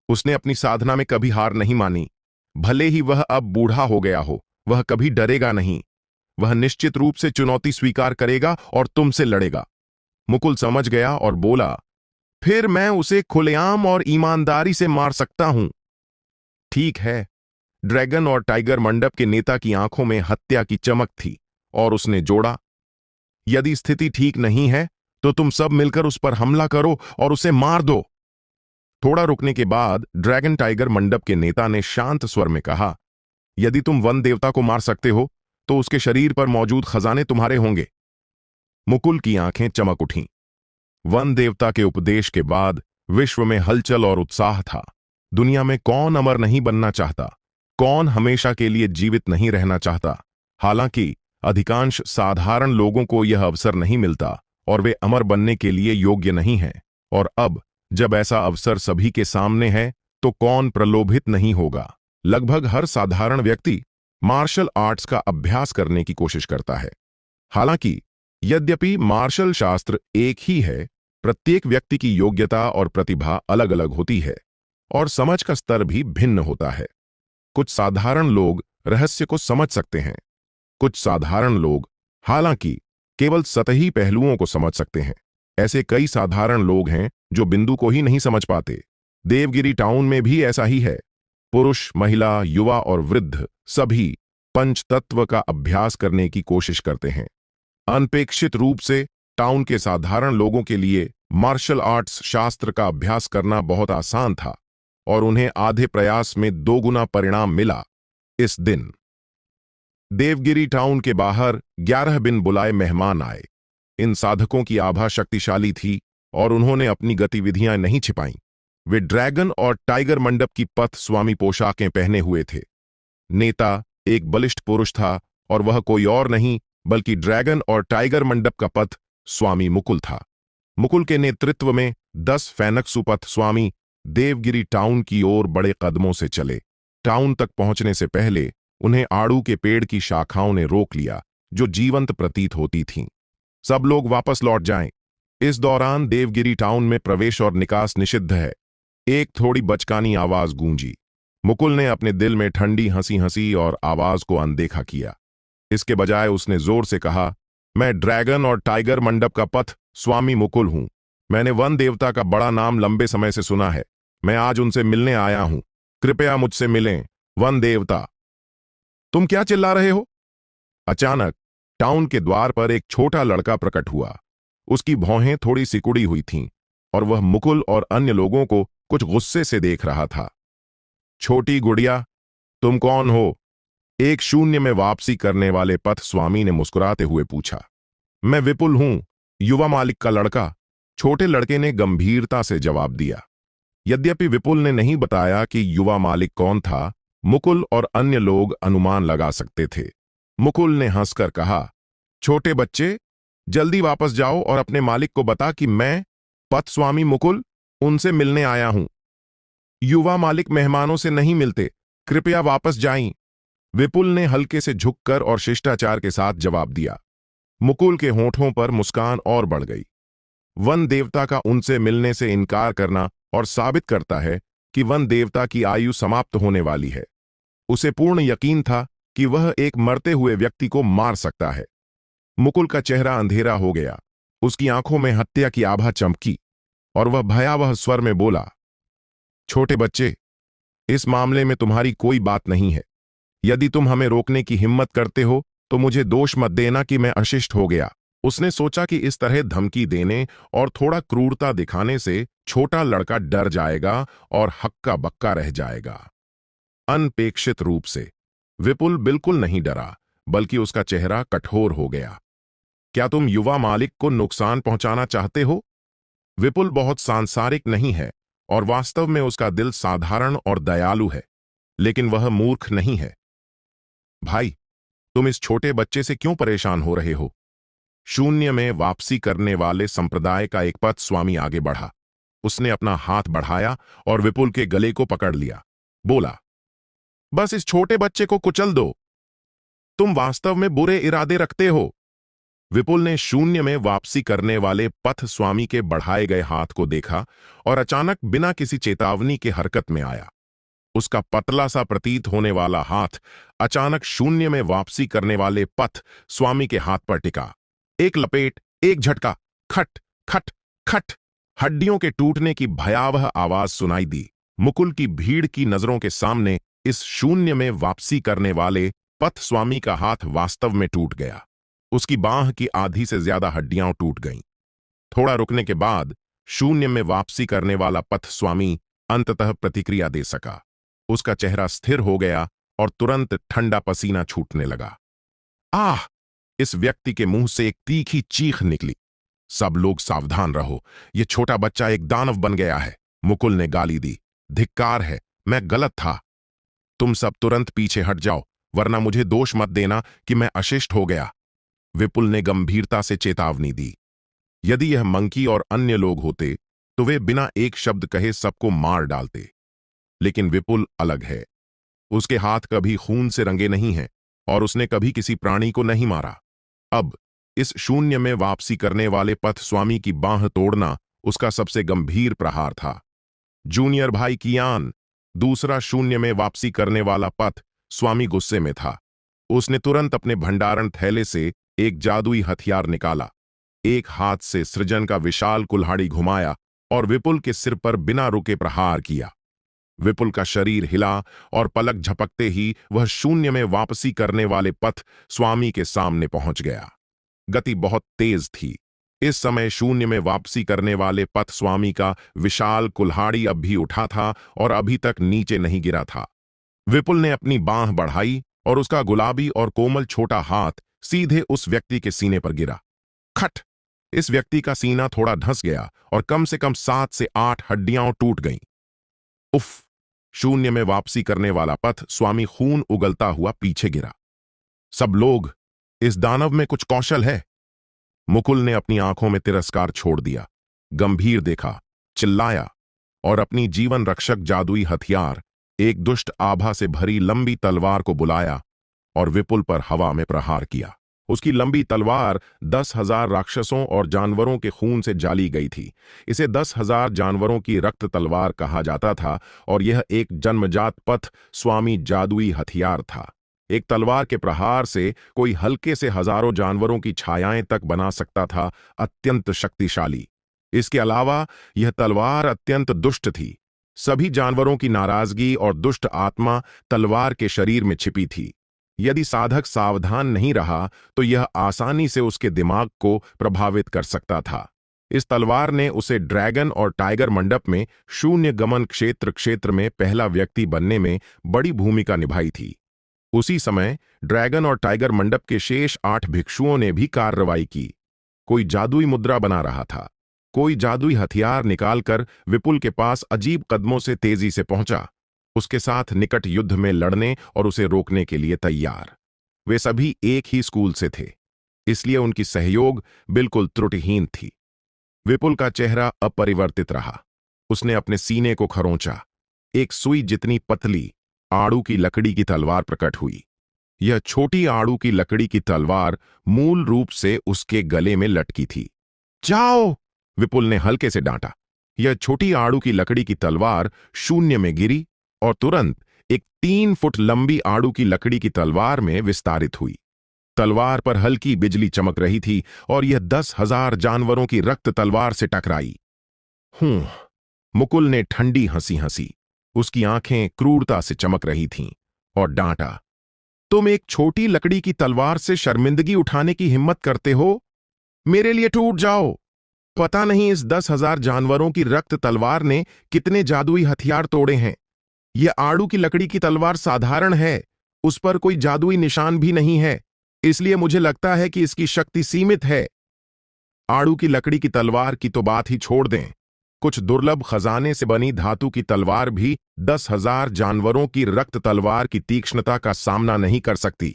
उसने अपनी साधना में कभी हार नहीं मानी। भले ही वह अब बूढ़ा हो गया हो, वह कभी डरेगा नहीं। वह निश्चित रूप से चुनौती स्वीकार करेगा और तुमसे लड़ेगा। मुकुल समझ गया और बोला, फिर मैं उसे खुलेआम और ईमानदारी से मार सकता हूं। ठीक है। ड्रैगन और टाइगर मंडप के नेता की आंखों में हत्या की चमक थी और उसने जोड़ा, यदि स्थिति ठीक नहीं है तो तुम सब मिलकर उस पर हमला करो और उसे मार दो। थोड़ा रुकने के बाद ड्रैगन टाइगर मंडप के नेता ने शांत स्वर में कहा, यदि तुम वन देवता को मार सकते हो तो उसके शरीर पर मौजूद खजाने तुम्हारे होंगे। मुकुल की आंखें चमक उठीं। वन देवता के उपदेश के बाद विश्व में हलचल और उत्साह था। दुनिया में कौन अमर नहीं बनना चाहता? कौन हमेशा के लिए जीवित नहीं रहना चाहता? हालांकि अधिकांश साधारण लोगों को यह अवसर नहीं मिलता और वे अमर बनने के लिए योग्य नहीं हैं। और अब जब ऐसा अवसर सभी के सामने है तो कौन प्रलोभित नहीं होगा? लगभग हर साधारण व्यक्ति मार्शल आर्ट्स का अभ्यास करने की कोशिश करता है। हालांकि यद्यपि मार्शल शास्त्र एक ही है, प्रत्येक व्यक्ति की योग्यता और प्रतिभा अलग अलग होती है और समझ का स्तर भी भिन्न होता है। कुछ साधारण लोग रहस्य को समझ सकते हैं। कुछ साधारण लोग हालांकि केवल सतही पहलुओं को समझ सकते हैं। ऐसे कई साधारण लोग हैं जो बिंदु को ही नहीं समझ पाते। देवगिरी टाउन में भी ऐसा ही है। पुरुष, महिला, युवा और वृद्ध सभी पंचतत्व का अभ्यास करने की कोशिश करते हैं। अनपेक्षित रूप से टाउन के साधारण लोगों के लिए मार्शल आर्ट्स शास्त्र का अभ्यास करना बहुत आसान था और उन्हें आधे प्रयास में 2 गुना परिणाम मिला। इस दिन देवगिरी टाउन के बाहर 11 बिन बुलाए मेहमान आए। इन साधकों की आभा शक्तिशाली थी और उन्होंने अपनी गतिविधियां नहीं छिपाईं। वे ड्रैगन और टाइगर मंडप की पथ स्वामी पोशाकें पहने हुए थे। नेता एक बलिष्ठ पुरुष था और वह कोई और नहीं बल्कि ड्रैगन और टाइगर मंडप का पथ स्वामी मुकुल था। मुकुल के नेतृत्व में 10 फैनक सुपथ स्वामी देवगिरी टाउन की ओर बड़े कदमों से चले। टाउन तक पहुंचने से पहले उन्हें आड़ू के पेड़ की शाखाओं ने रोक लिया, जो जीवंत प्रतीत होती थीं। सब लोग वापस लौट जाएं। इस दौरान देवगिरी टाउन में प्रवेश और निकास निषिद्ध है। एक थोड़ी बचकानी आवाज गूंजी। मुकुल ने अपने दिल में ठंडी हंसी हंसी और आवाज को अनदेखा किया। इसके बजाय उसने जोर से कहा, मैं ड्रैगन और टाइगर मंडप का पथ स्वामी मुकुल हूं। मैंने वन देवता का बड़ा नाम लंबे समय से सुना है। मैं आज उनसे मिलने आया हूं। कृपया मुझसे मिलें, वन देवता। तुम क्या चिल्ला रहे हो? अचानक टाउन के द्वार पर एक छोटा लड़का प्रकट हुआ। उसकी भौहें थोड़ी सिकुड़ी हुई थीं और वह मुकुल और अन्य लोगों को कुछ गुस्से से देख रहा था। छोटी गुड़िया, तुम कौन हो? एक शून्य में वापसी करने वाले पथ स्वामी ने मुस्कुराते हुए पूछा। मैं विपुल हूं, युवा मालिक का लड़का। छोटे लड़के ने गंभीरता से जवाब दिया। यद्यपि विपुल ने नहीं बताया कि युवा मालिक कौन था, मुकुल और अन्य लोग अनुमान लगा सकते थे। मुकुल ने हंसकर कहा, छोटे बच्चे, जल्दी वापस जाओ और अपने मालिक को बता कि मैं पथ स्वामी मुकुल उनसे मिलने आया हूं। युवा मालिक मेहमानों से नहीं मिलते, कृपया वापस जाएं। विपुल ने हल्के से झुककर और शिष्टाचार के साथ जवाब दिया। मुकुल के होठों पर मुस्कान और बढ़ गई। वन देवता का उनसे मिलने से इनकार करना और साबित करता है कि वन देवता की आयु समाप्त होने वाली है। उसे पूर्ण यकीन था कि वह एक मरते हुए व्यक्ति को मार सकता है। मुकुल का चेहरा अंधेरा हो गया। उसकी आंखों में हत्या की आभा चमकी और वह भयावह स्वर में बोला, छोटे बच्चे, इस मामले में तुम्हारी कोई बात नहीं है। यदि तुम हमें रोकने की हिम्मत करते हो तो मुझे दोष मत देना कि मैं अशिष्ट हो गया। उसने सोचा कि इस तरह धमकी देने और थोड़ा क्रूरता दिखाने से छोटा लड़का डर जाएगा और हक्का बक्का रह जाएगा। अनपेक्षित रूप से विपुल बिल्कुल नहीं डरा, बल्कि उसका चेहरा कठोर हो गया। क्या तुम युवा मालिक को नुकसान पहुंचाना चाहते हो? विपुल बहुत सांसारिक नहीं है और वास्तव में उसका दिल साधारण और दयालु है, लेकिन वह मूर्ख नहीं है। भाई, तुम इस छोटे बच्चे से क्यों परेशान हो रहे हो? शून्य में वापसी करने वाले संप्रदाय का एक पथ स्वामी आगे बढ़ा। उसने अपना हाथ बढ़ाया और विपुल के गले को पकड़ लिया। बोला, बस इस छोटे बच्चे को कुचल दो। तुम वास्तव में बुरे इरादे रखते हो। विपुल ने शून्य में वापसी करने वाले पथ स्वामी के बढ़ाए गए हाथ को देखा और अचानक बिना किसी चेतावनी के हरकत में आया। उसका पतला सा प्रतीत होने वाला हाथ अचानक शून्य में वापसी करने वाले पथ स्वामी के हाथ पर टिका। एक लपेट, एक झटका, खट खट खट, हड्डियों के टूटने की भयावह आवाज सुनाई दी। मुकुल की भीड़ की नजरों के सामने इस शून्य में वापसी करने वाले पथ स्वामी का हाथ वास्तव में टूट गया। उसकी बांह की आधी से ज्यादा हड्डियां टूट गईं। थोड़ा रुकने के बाद शून्य में वापसी करने वाला पथ स्वामी अंततः प्रतिक्रिया दे सका। उसका चेहरा स्थिर हो गया और तुरंत ठंडा पसीना छूटने लगा। आह! इस व्यक्ति के मुंह से एक तीखी चीख निकली। सब लोग सावधान रहो, यह छोटा बच्चा एक दानव बन गया है। मुकुल ने गाली दी। धिक्कार है, मैं गलत था। तुम सब तुरंत पीछे हट जाओ, वरना मुझे दोष मत देना कि मैं अशिष्ट हो गया। विपुल ने गंभीरता से चेतावनी दी। यदि यह मंकी और अन्य लोग होते तो वे बिना एक शब्द कहे सबको मार डालते, लेकिन विपुल अलग है। उसके हाथ कभी खून से रंगे नहीं हैं और उसने कभी किसी प्राणी को नहीं मारा। अब इस शून्य में वापसी करने वाले पथ स्वामी की बांह तोड़ना उसका सबसे गंभीर प्रहार था। जूनियर भाई कियान, दूसरा शून्य में वापसी करने वाला पथ स्वामी गुस्से में था। उसने तुरंत अपने भंडारण थैले से एक जादुई हथियार निकाला। एक हाथ से सृजन का विशाल कुल्हाड़ी घुमाया और विपुल के सिर पर बिना रुके प्रहार किया। विपुल का शरीर हिला और पलक झपकते ही वह शून्य में वापसी करने वाले पथ स्वामी के सामने पहुंच गया। गति बहुत तेज थी। इस समय शून्य में वापसी करने वाले पथ स्वामी का विशाल कुल्हाड़ी अब भी उठा था और अभी तक नीचे नहीं गिरा था। विपुल ने अपनी बांह बढ़ाई और उसका गुलाबी और कोमल छोटा हाथ सीधे उस व्यक्ति के सीने पर गिरा। खट! इस व्यक्ति का सीना थोड़ा धंस गया और कम से कम 7 से 8 हड्डियां टूट गईं। उफ! शून्य में वापसी करने वाला पथ स्वामी खून उगलता हुआ पीछे गिरा। सब लोग, इस दानव में कुछ कौशल है। मुकुल ने अपनी आंखों में तिरस्कार छोड़ दिया, गंभीर देखा, चिल्लाया और अपनी जीवन रक्षक जादुई हथियार, एक दुष्ट आभा से भरी लंबी तलवार को बुलाया और विपुल पर हवा में प्रहार किया। उसकी लंबी तलवार 10,000 राक्षसों और जानवरों के खून से जाली गई थी। इसे 10,000 जानवरों की रक्त तलवार कहा जाता था और यह एक जन्मजात पथ स्वामी जादुई हथियार था। एक तलवार के प्रहार से कोई हल्के से हजारों जानवरों की छायाएं तक बना सकता था। अत्यंत शक्तिशाली। इसके अलावा यह तलवार अत्यंत दुष्ट थी। सभी जानवरों की नाराजगी और दुष्ट आत्मा तलवार के शरीर में छिपी थी। यदि साधक सावधान नहीं रहा तो यह आसानी से उसके दिमाग को प्रभावित कर सकता था। इस तलवार ने उसे ड्रैगन और टाइगर मंडप में शून्य गमन क्षेत्र में पहला व्यक्ति बनने में बड़ी भूमिका निभाई थी। उसी समय ड्रैगन और टाइगर मंडप के शेष 8 भिक्षुओं ने भी कार्रवाई की। कोई जादुई मुद्रा बना रहा था, कोई जादुई हथियार निकालकर विपुल के पास अजीब कदमों से तेजी से पहुंचा, उसके साथ निकट युद्ध में लड़ने और उसे रोकने के लिए तैयार। वे सभी एक ही स्कूल से थे, इसलिए उनकी सहयोग बिल्कुल त्रुटिहीन थी। विपुल का चेहरा अपरिवर्तित रहा। उसने अपने सीने को खरोंचा। एक सुई जितनी पतली आड़ू की लकड़ी की तलवार प्रकट हुई। यह छोटी आड़ू की लकड़ी की तलवार मूल रूप से उसके गले में लटकी थी। जाओ! विपुल ने हल्के से डांटा। यह छोटी आड़ू की लकड़ी की तलवार शून्य में गिरी और तुरंत एक 3 फुट लंबी आड़ू की लकड़ी की तलवार में विस्तारित हुई। तलवार पर हल्की बिजली चमक रही थी और यह 10,000 जानवरों की रक्त तलवार से टकराई। मुकुल ने ठंडी हंसी हंसी। उसकी आंखें क्रूरता से चमक रही थीं और डांटा, तुम एक छोटी लकड़ी की तलवार से शर्मिंदगी उठाने की हिम्मत करते हो? मेरे लिए टूट जाओ। पता नहीं इस 10,000 जानवरों की रक्त तलवार ने कितने जादुई हथियार तोड़े हैं। यह आड़ू की लकड़ी की तलवार साधारण है, उस पर कोई जादुई निशान भी नहीं है, इसलिए मुझे लगता है कि इसकी शक्ति सीमित है। आड़ू की लकड़ी की तलवार की तो बात ही छोड़ दें, कुछ दुर्लभ खजाने से बनी धातु की तलवार भी 10,000 जानवरों की रक्त तलवार की तीक्ष्णता का सामना नहीं कर सकती।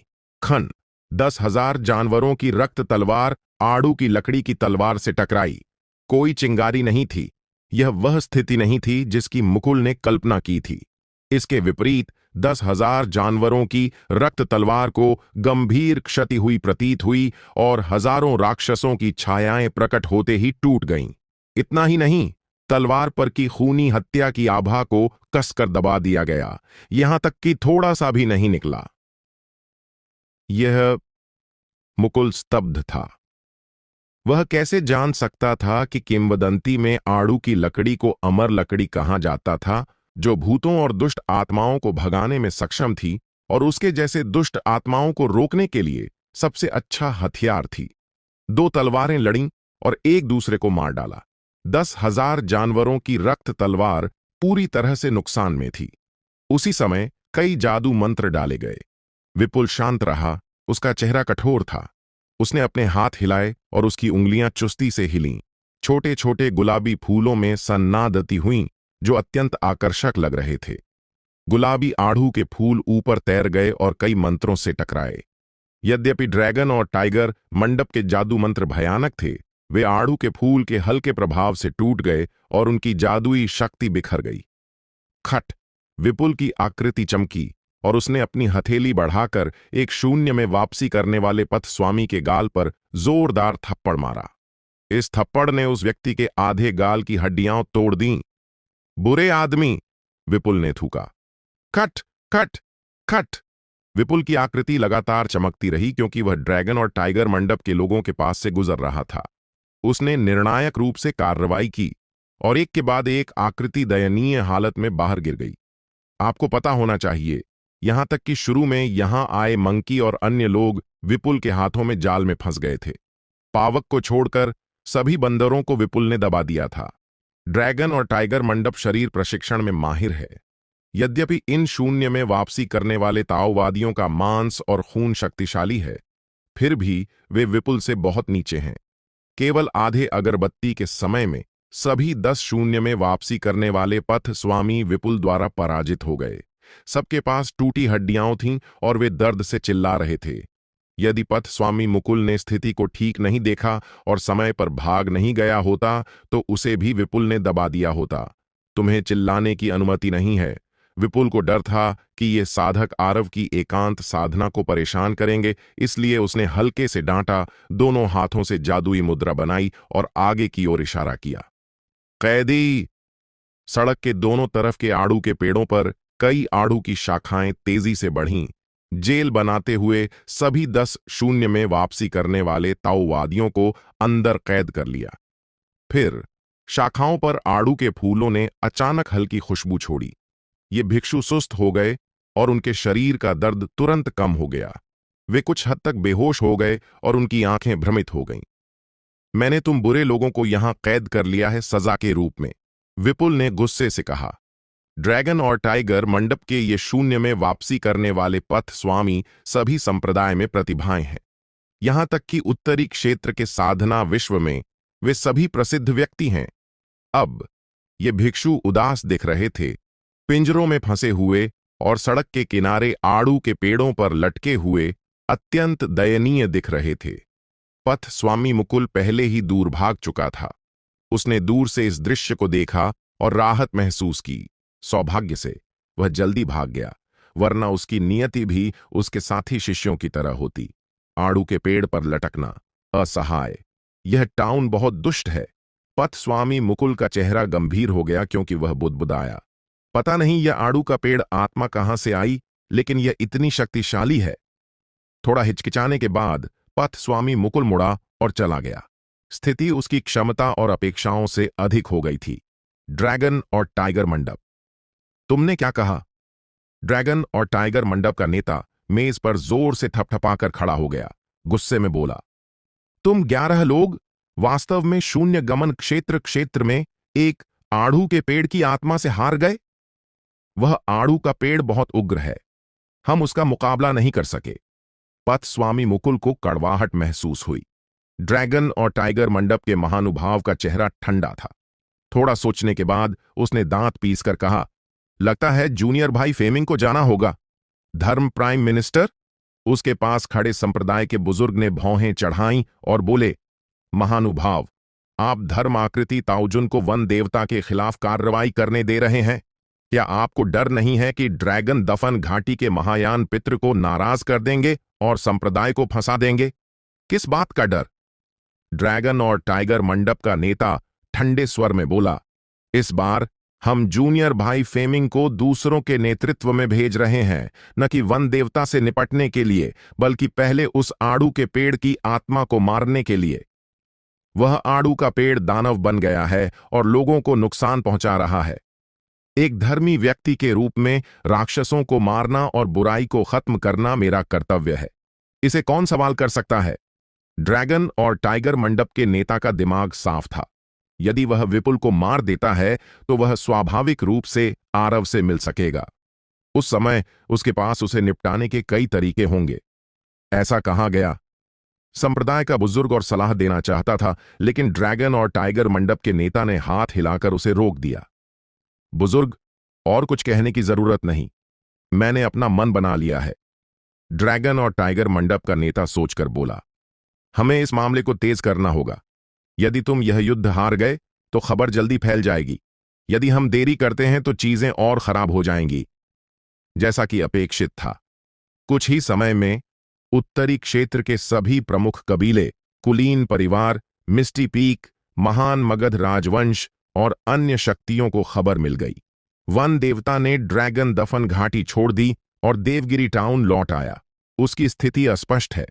10,000 जानवरों की रक्त तलवार आड़ू की लकड़ी की तलवार से टकराई। कोई चिंगारी नहीं थी। यह वह स्थिति नहीं थी जिसकी मुकुल ने कल्पना की थी। इसके विपरीत 10,000 जानवरों की रक्त तलवार को गंभीर क्षति हुई प्रतीत हुई और हजारों राक्षसों की छायाएं प्रकट होते ही टूट गईं। इतना ही नहीं, तलवार पर की खूनी हत्या की आभा को कसकर दबा दिया गया, यहां तक कि थोड़ा सा भी नहीं निकला। यह मुकुल स्तब्ध था। वह कैसे जान सकता था कि किंवदंती में आड़ू की लकड़ी को अमर लकड़ी कहा जाता था, जो भूतों और दुष्ट आत्माओं को भगाने में सक्षम थी और उसके जैसे दुष्ट आत्माओं को रोकने के लिए सबसे अच्छा हथियार थी। 2 तलवारें लड़ीं और एक दूसरे को मार डाला। 10,000 जानवरों की रक्त तलवार पूरी तरह से नुकसान में थी। उसी समय कई जादू मंत्र डाले गए। विपुल शांत रहा, उसका चेहरा कठोर था। उसने अपने हाथ हिलाए और उसकी उंगलियां चुस्ती से हिलीं। छोटे छोटे गुलाबी फूलों में सन्नादती हुईं, जो अत्यंत आकर्षक लग रहे थे। गुलाबी आड़ू के फूल ऊपर तैर गए और कई मंत्रों से टकराए। यद्यपि ड्रैगन और टाइगर मंडप के जादू मंत्र भयानक थे, वे आड़ू के फूल के हल्के प्रभाव से टूट गए और उनकी जादुई शक्ति बिखर गई। खट! विपुल की आकृति चमकी और उसने अपनी हथेली बढ़ाकर एक शून्य में वापसी करने वाले पथ स्वामी के गाल पर जोरदार थप्पड़ मारा। इस थप्पड़ ने उस व्यक्ति के आधे गाल की हड्डियां तोड़ दीं। बुरे आदमी! विपुल ने थूका। खट खट खट! विपुल की आकृति लगातार चमकती रही क्योंकि वह ड्रैगन और टाइगर मंडप के लोगों के पास से गुजर रहा था। उसने निर्णायक रूप से कार्रवाई की और एक के बाद एक आकृति दयनीय हालत में बाहर गिर गई। आपको पता होना चाहिए, यहां तक कि शुरू में यहां आए मंकी और अन्य लोग विपुल के हाथों में जाल में फंस गए थे। पावक को छोड़कर सभी बंदरों को विपुल ने दबा दिया था। ड्रैगन और टाइगर मंडप शरीर प्रशिक्षण में माहिर है। यद्यपि इन शून्य में वापसी करने वाले ताओवादियों का मांस और खून शक्तिशाली है, फिर भी वे विपुल से बहुत नीचे हैं। केवल आधे अगरबत्ती के समय में सभी 10 शून्य में वापसी करने वाले पथ स्वामी विपुल द्वारा पराजित हो गए। सबके पास टूटी हड्डियां थीं और वे दर्द से चिल्ला रहे थे। यदि पथ स्वामी मुकुल ने स्थिति को ठीक नहीं देखा और समय पर भाग नहीं गया होता तो उसे भी विपुल ने दबा दिया होता। तुम्हें चिल्लाने की अनुमति नहीं है। विपुल को डर था कि ये साधक आरव की एकांत साधना को परेशान करेंगे, इसलिए उसने हल्के से डांटा, दोनों हाथों से जादुई मुद्रा बनाई और आगे की ओर इशारा किया। कैदी! सड़क के दोनों तरफ के आड़ू के पेड़ों पर कई आड़ू की शाखाएं तेजी से बढ़ीं, जेल बनाते हुए सभी 10 शून्य में वापसी करने वाले ताओवादियों को अंदर कैद कर लिया। फिर शाखाओं पर आड़ू के फूलों ने अचानक हल्की खुशबू छोड़ी। ये भिक्षु सुस्त हो गए और उनके शरीर का दर्द तुरंत कम हो गया। वे कुछ हद तक बेहोश हो गए और उनकी आंखें भ्रमित हो गईं। मैंने तुम बुरे लोगों को यहां कैद कर लिया है सजा के रूप में, विपुल ने गुस्से से कहा। ड्रैगन और टाइगर मंडप के ये शून्य में वापसी करने वाले पथ स्वामी सभी संप्रदाय में प्रतिभाएं हैं। यहां तक कि उत्तरी क्षेत्र के साधना विश्व में वे सभी प्रसिद्ध व्यक्ति हैं। अब ये भिक्षु उदास दिख रहे थे, पिंजरों में फंसे हुए और सड़क के किनारे आड़ू के पेड़ों पर लटके हुए अत्यंत दयनीय दिख रहे थे। पथ स्वामी मुकुल पहले ही दूर भाग चुका था। उसने दूर से इस दृश्य को देखा और राहत महसूस की। सौभाग्य से वह जल्दी भाग गया, वरना उसकी नियति भी उसके साथी शिष्यों की तरह होती। आड़ू के पेड़ पर लटकना, असहाय। यह टाउन बहुत दुष्ट है। पथ स्वामी मुकुल का चेहरा गंभीर हो गया क्योंकि वह बुदबुदाया। पता नहीं यह आड़ू का पेड़ आत्मा कहां से आई, लेकिन यह इतनी शक्तिशाली है। थोड़ा हिचकिचाने के बाद पथ स्वामी मुकुल मुड़ा और चला गया। स्थिति उसकी क्षमता और अपेक्षाओं से अधिक हो गई थी। ड्रैगन और टाइगर मंडप। तुमने क्या कहा? ड्रैगन और टाइगर मंडप का नेता मेज पर जोर से थपथपाकर खड़ा हो गया, गुस्से में बोला, तुम 11 लोग वास्तव में शून्य गमन क्षेत्र में एक आड़ू के पेड़ की आत्मा से हार गए? वह आड़ू का पेड़ बहुत उग्र है, हम उसका मुकाबला नहीं कर सके। पथ स्वामी मुकुल को कड़वाहट महसूस हुई। ड्रैगन और टाइगर मंडप के महानुभाव का चेहरा ठंडा था। थोड़ा सोचने के बाद उसने दांत पीसकर कहा, लगता है जूनियर भाई फेमिंग को जाना होगा। धर्म प्राइम मिनिस्टर? उसके पास खड़े संप्रदाय के बुजुर्ग ने भौहें चढ़ाईं और बोले, महानुभाव, आप धर्म आकृति ताउजुन को वन देवता के खिलाफ कार्रवाई करने दे रहे हैं। क्या आपको डर नहीं है कि ड्रैगन दफन घाटी के महायान पितृ को नाराज कर देंगे और संप्रदाय को फंसा देंगे? किस बात का डर? ड्रैगन और टाइगर मंडप का नेता ठंडे स्वर में बोला, इस बार हम जूनियर भाई फेमिंग को दूसरों के नेतृत्व में भेज रहे हैं, न कि वन देवता से निपटने के लिए, बल्कि पहले उस आड़ू के पेड़ की आत्मा को मारने के लिए। वह आड़ू का पेड़ दानव बन गया है और लोगों को नुकसान पहुंचा रहा है। एक धर्मी व्यक्ति के रूप में राक्षसों को मारना और बुराई को खत्म करना मेरा कर्तव्य है। इसे कौन सवाल कर सकता है? ड्रैगन और टाइगर मंडप के नेता का दिमाग साफ था। यदि वह विपुल को मार देता है तो वह स्वाभाविक रूप से आरव से मिल सकेगा। उस समय उसके पास उसे निपटाने के कई तरीके होंगे। ऐसा कहा गया। संप्रदाय का बुजुर्ग और सलाह देना चाहता था, लेकिन ड्रैगन और टाइगर मंडप के नेता ने हाथ हिलाकर उसे रोक दिया। बुजुर्ग, और कुछ कहने की जरूरत नहीं, मैंने अपना मन बना लिया है। ड्रैगन और टाइगर मंडप का नेता सोचकर बोला, हमें इस मामले को तेज करना होगा। यदि तुम यह युद्ध हार गए तो खबर जल्दी फैल जाएगी। यदि हम देरी करते हैं तो चीजें और खराब हो जाएंगी। जैसा कि अपेक्षित था, कुछ ही समय में उत्तरी क्षेत्र के सभी प्रमुख कबीले, कुलीन परिवार, मिस्टी पीक, महान मगध राजवंश और अन्य शक्तियों को खबर मिल गई। वन देवता ने ड्रैगन दफन घाटी छोड़ दी और देवगिरी टाउन लौट आया। उसकी स्थिति अस्पष्ट है।